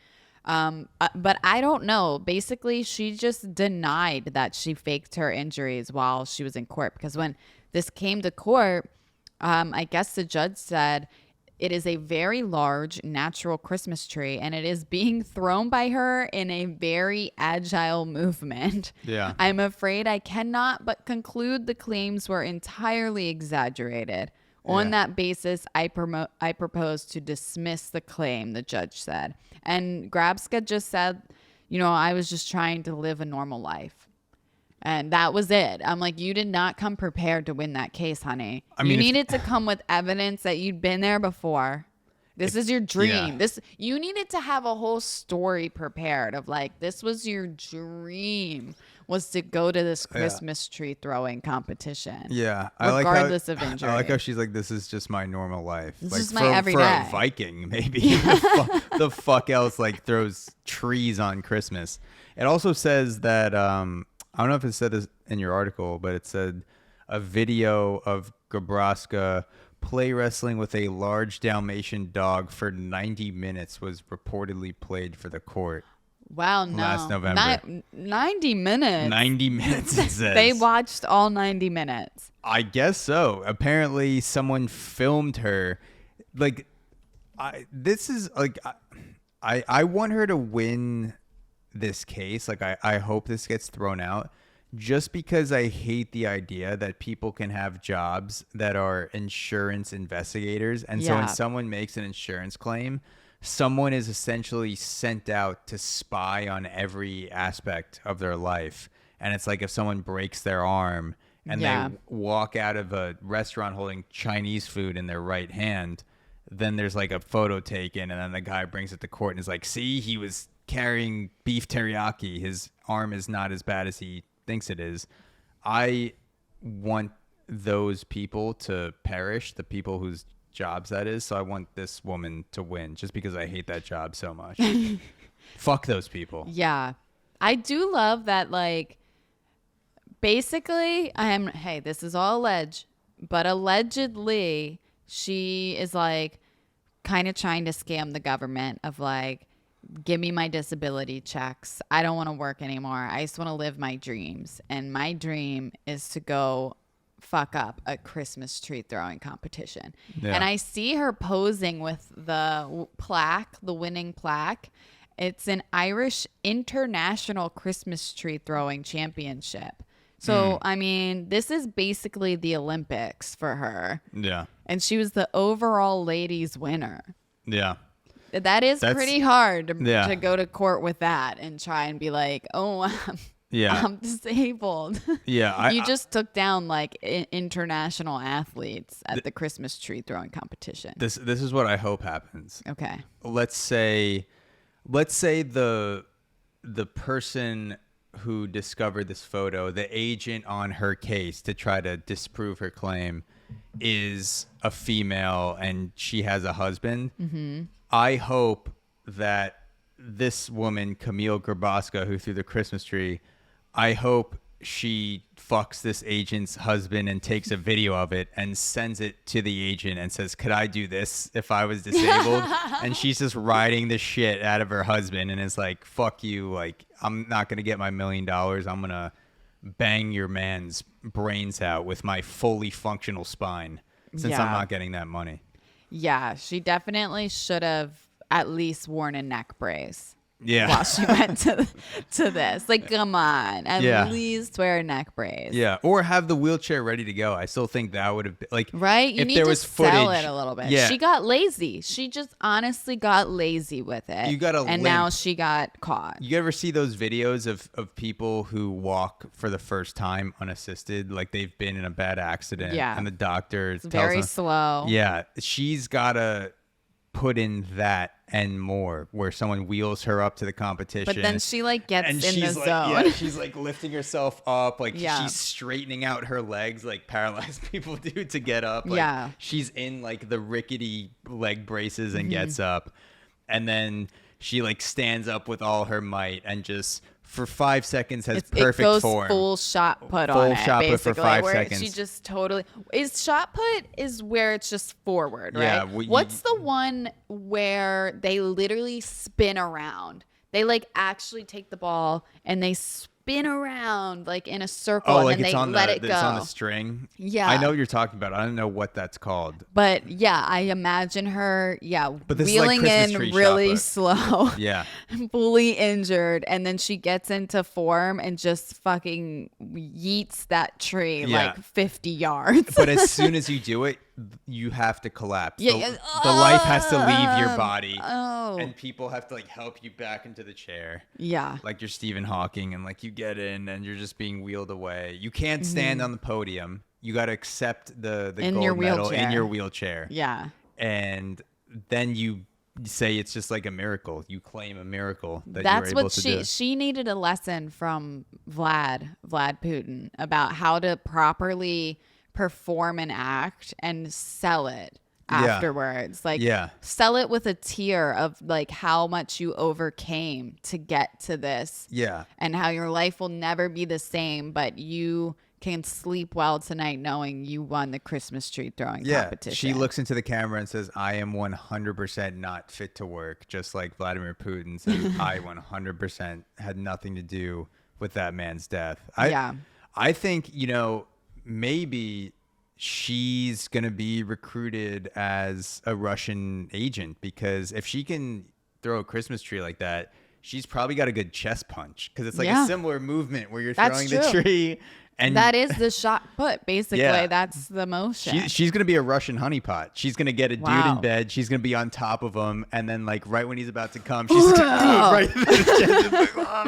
But I don't know. Basically, she just denied that she faked her injuries while she was in court, because when this came to court, I guess the judge said it is a very large natural Christmas tree and it is being thrown by her in a very agile movement. Yeah. I'm afraid I cannot but conclude the claims were entirely exaggerated. On that basis, I propose to dismiss the claim, the judge said. And Grabska just said, I was just trying to live a normal life. And that was it. I'm like, you did not come prepared to win that case, honey. You needed to come with evidence that you'd been there before. This is your dream. Yeah. You needed to have a whole story prepared of like, this was your dream, was to go to this Christmas tree throwing competition. Yeah. Regardless of injury. I like how she's like, this is just my normal life. This like is my everyday. For a Viking, maybe. The fuck else like throws trees on Christmas. It also says that, I don't know if it said this in your article, but it said a video of Gabraska play wrestling with a large Dalmatian dog for 90 minutes was reportedly played for the court. Wow, no. Last November. 90 minutes. 90 minutes, it says. They watched all 90 minutes. I guess so. Apparently, someone filmed her. Like, I want her to win this case. Like, I hope this gets thrown out. Just because I hate the idea that people can have jobs that are insurance investigators. And so when someone makes an insurance claim, someone is essentially sent out to spy on every aspect of their life. And it's like if someone breaks their arm and they walk out of a restaurant holding Chinese food in their right hand, then there's like a photo taken and then the guy brings it to court and is like, see, he was carrying beef teriyaki. His arm is not as bad as he thinks it is. I want those people to perish, the people whose jobs that is. So I want this woman to win just because I hate that job so much. Fuck those people. Yeah. I do love that, like, basically, hey, this is all alleged, but allegedly she is like kind of trying to scam the government of like, give me my disability checks. I don't want to work anymore. I just want to live my dreams. And my dream is to go fuck up a Christmas tree throwing competition. Yeah. And I see her posing with the plaque, the winning plaque. It's an Irish International Christmas Tree Throwing Championship. So, I mean, this is basically the Olympics for her. Yeah. And she was the overall ladies winner. Yeah. That's pretty hard to go to court with that and try and be like, oh, Yeah. I'm disabled. Yeah. You just took down like international athletes at the Christmas tree throwing competition. This is what I hope happens. Okay. Let's say the person who discovered this photo, the agent on her case to try to disprove her claim, is a female and she has a husband. Mm-hmm. I hope that this woman, Camille Grabowska, who threw the Christmas tree, I hope she fucks this agent's husband and takes a video of it and sends it to the agent and says, could I do this if I was disabled? And she's just riding the shit out of her husband and is like, fuck you. Like, I'm not going to get my $1 million. I'm going to bang your man's brains out with my fully functional spine since I'm not getting that money. Yeah, she definitely should have at least worn a neck brace. Yeah. While she went to this. Like, come on. At least wear a neck brace. Yeah. Or have the wheelchair ready to go. I still think that would have been like, right? You if need there to was sell footage, it a little bit. Yeah. She got lazy. She just honestly got lazy with it. You got a and limp. now she got caught. You ever see those videos of people who walk for the first time unassisted? Like they've been in a bad accident. Yeah. And the doctor It's tells very them, slow. Yeah. She's got to put in that and more, where someone wheels her up to the competition. But then she like gets and in the she's zone. like, yeah, she's like lifting herself up, like Yeah. she's straightening out her legs like paralyzed people do to get up. Like, Yeah. she's in like the rickety leg braces and Mm-hmm. gets up, and then she like stands up with all her might and just for 5 seconds has perfect it goes form. full shot put Full on it, shot put basically, for 5 where seconds. She just totally is shot put is where it's just forward, right? Yeah, What's the one where they literally spin around? They like actually take the ball and they spin around like in a circle, Oh, and like then it's they on let the it go. it's on the string. Yeah. I know what you're talking about. I don't know what that's called. But yeah, I imagine her, But this is like wheeling Christmas in tree really shot put. slow, Yeah. fully injured, and then she gets into form and just fucking yeets that tree Yeah. like 50 yards. But as soon as you do it, you have to collapse. Yeah, the, yeah. the life has to leave your body, Oh. and people have to like help you back into the chair. Yeah. Like you're Stephen Hawking, and like you get in, and you're just being wheeled away. You can't stand on the podium. You got to accept the In gold your medal in wheelchair. your wheelchair. Yeah. And then you say it's just like a miracle. You claim a miracle that That's you're able what to do. she needed a lesson from Vlad Putin about how to properly perform an act and sell it afterwards. Like sell it with a tear of like how much you overcame to get to this. Yeah. And how your life will never be the same, but you can sleep well tonight knowing you won the Christmas tree throwing competition. She looks into the camera and says, I am 100% not fit to work, just like Vladimir Putin says, I 100% had nothing to do with that man's death. I think, maybe she's going to be recruited as a Russian agent, because if she can throw a Christmas tree like that, she's probably got a good chest punch, because it's like a similar movement where you're throwing the tree. And that is the shot put, basically. Yeah. That's the motion. She's going to be a Russian honeypot. She's going to get a dude Wow. in bed. She's going to be on top of him. And then, like, right when he's about to come, she's going to right in his chest.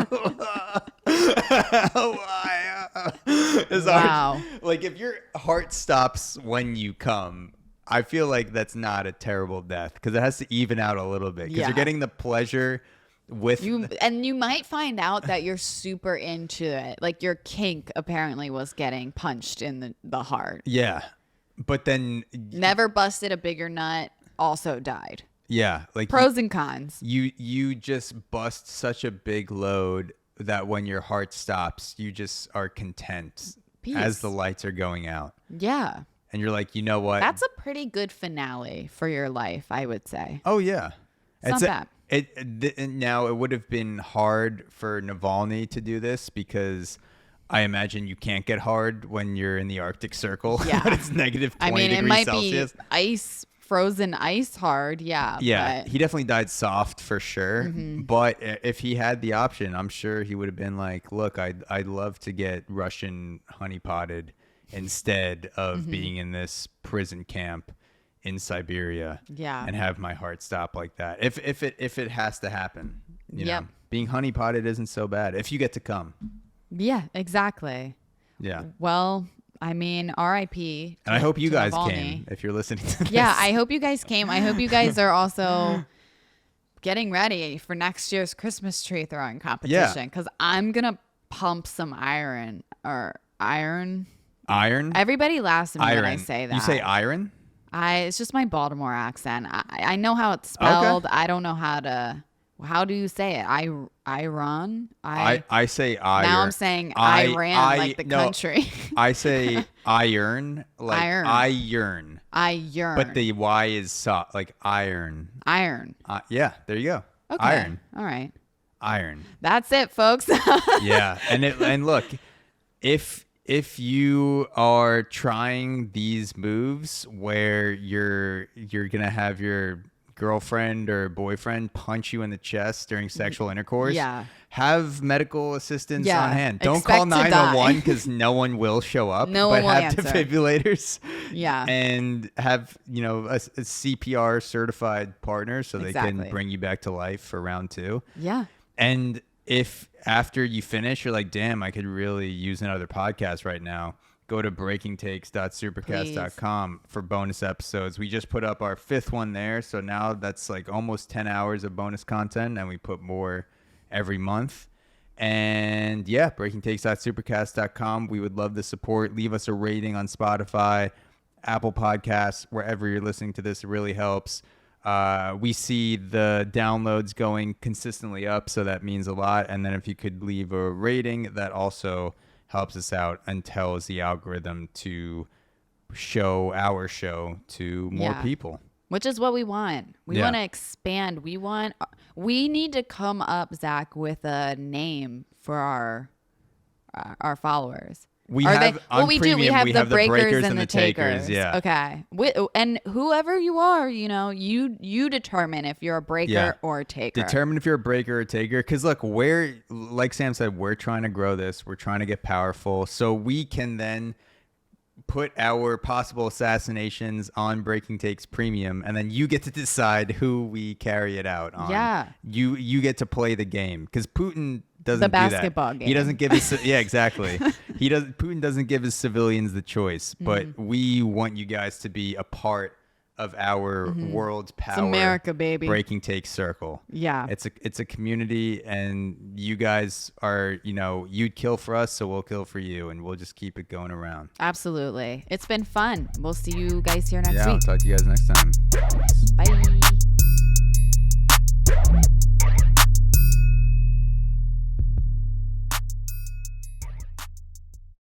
Wow. Like, if your heart stops when you come, I feel like that's not a terrible death, because it has to even out a little bit, because Yeah. you're getting the pleasure with and you might find out that you're super into it. Like your kink apparently was getting punched in the heart. Yeah. But then Never busted a bigger nut, also died. yeah, like Pros and cons. you just bust such a big load that when your heart stops, you just are content Peace. as the lights are going out. Yeah. And you're like, you know what? That's a pretty good finale for your life, I would say. Oh yeah. It's not bad. Now it would have been hard for Navalny to do this, because I imagine you can't get hard when you're in the Arctic Circle. Yeah. When it's negative 20 I mean, it degrees might Celsius. be frozen ice hard. Yeah. Yeah, But he definitely died soft for sure. Mm-hmm. But if he had the option, I'm sure he would have been like, "Look, I'd love to get Russian honeypotted instead of Mm-hmm. being in this prison camp in Siberia, Yeah. and have my heart stop like that. If it has to happen, you Yep. know, being honeypotted isn't so bad if you get to come. Yeah, exactly. Yeah. Well, I mean, R.I.P. And I hope you guys Navalny. came if you're listening to this. Yeah, I hope you guys came. I hope you guys are also getting ready for next year's Christmas tree throwing competition, because I'm going to pump some iron. Iron? Everybody laughs at me when I say that. You say iron? It's just my Baltimore accent. I know how it's spelled. Okay. I don't know how do you say it? Iran? I say iron. Now I'm saying Iran, like the country. I say iron, like iron. Iron. But the Y is soft, like iron. Iron. Yeah, there you go. Okay. Iron. All right. Iron. That's it, folks. Yeah, and look, if you are trying these moves where you're gonna have your girlfriend or boyfriend punch you in the chest during sexual intercourse, have medical assistance on hand. Don't call 911 because no one will show up. No one will answer. Defibrillators. Yeah. And have, a CPR certified partner so they can bring you back to life for round 2. Yeah. And if after you finish, you're like, damn, I could really use another podcast right now, go to breakingtakes.supercast.com for bonus episodes. We just put up our 5th one there. So now that's like almost 10 hours of bonus content, and we put more every month. And yeah, breakingtakes.supercast.com. We would love the support. Leave us a rating on Spotify, Apple Podcasts, wherever you're listening to this. It really helps. We see the downloads going consistently up, so that means a lot. And then if you could leave a rating, that also helps us out and tells the algorithm to show our show to more people. Which is what we want. We want to expand. We need to come up, Zach, with a name for our followers. We have the breakers and the takers. Yeah. Okay. And whoever you are, you determine if you're a breaker or a taker. Determine if you're a breaker or a taker. Because look, like Sam said, we're trying to grow this. We're trying to get powerful, so we can then put our possible assassinations on Breaking Takes Premium, and then you get to decide who we carry it out on. Yeah. You get to play the game, because Putin doesn't the do that. basketball game. He doesn't give us exactly. Putin doesn't give his civilians the choice, but we want you guys to be a part of our world's power. It's America, baby. Breaking Takes circle. Yeah. It's a community, and you guys are, you'd kill for us, so we'll kill for you, and we'll just keep it going around. Absolutely. It's been fun. We'll see you guys here next week. I'll talk to you guys next time. Bye.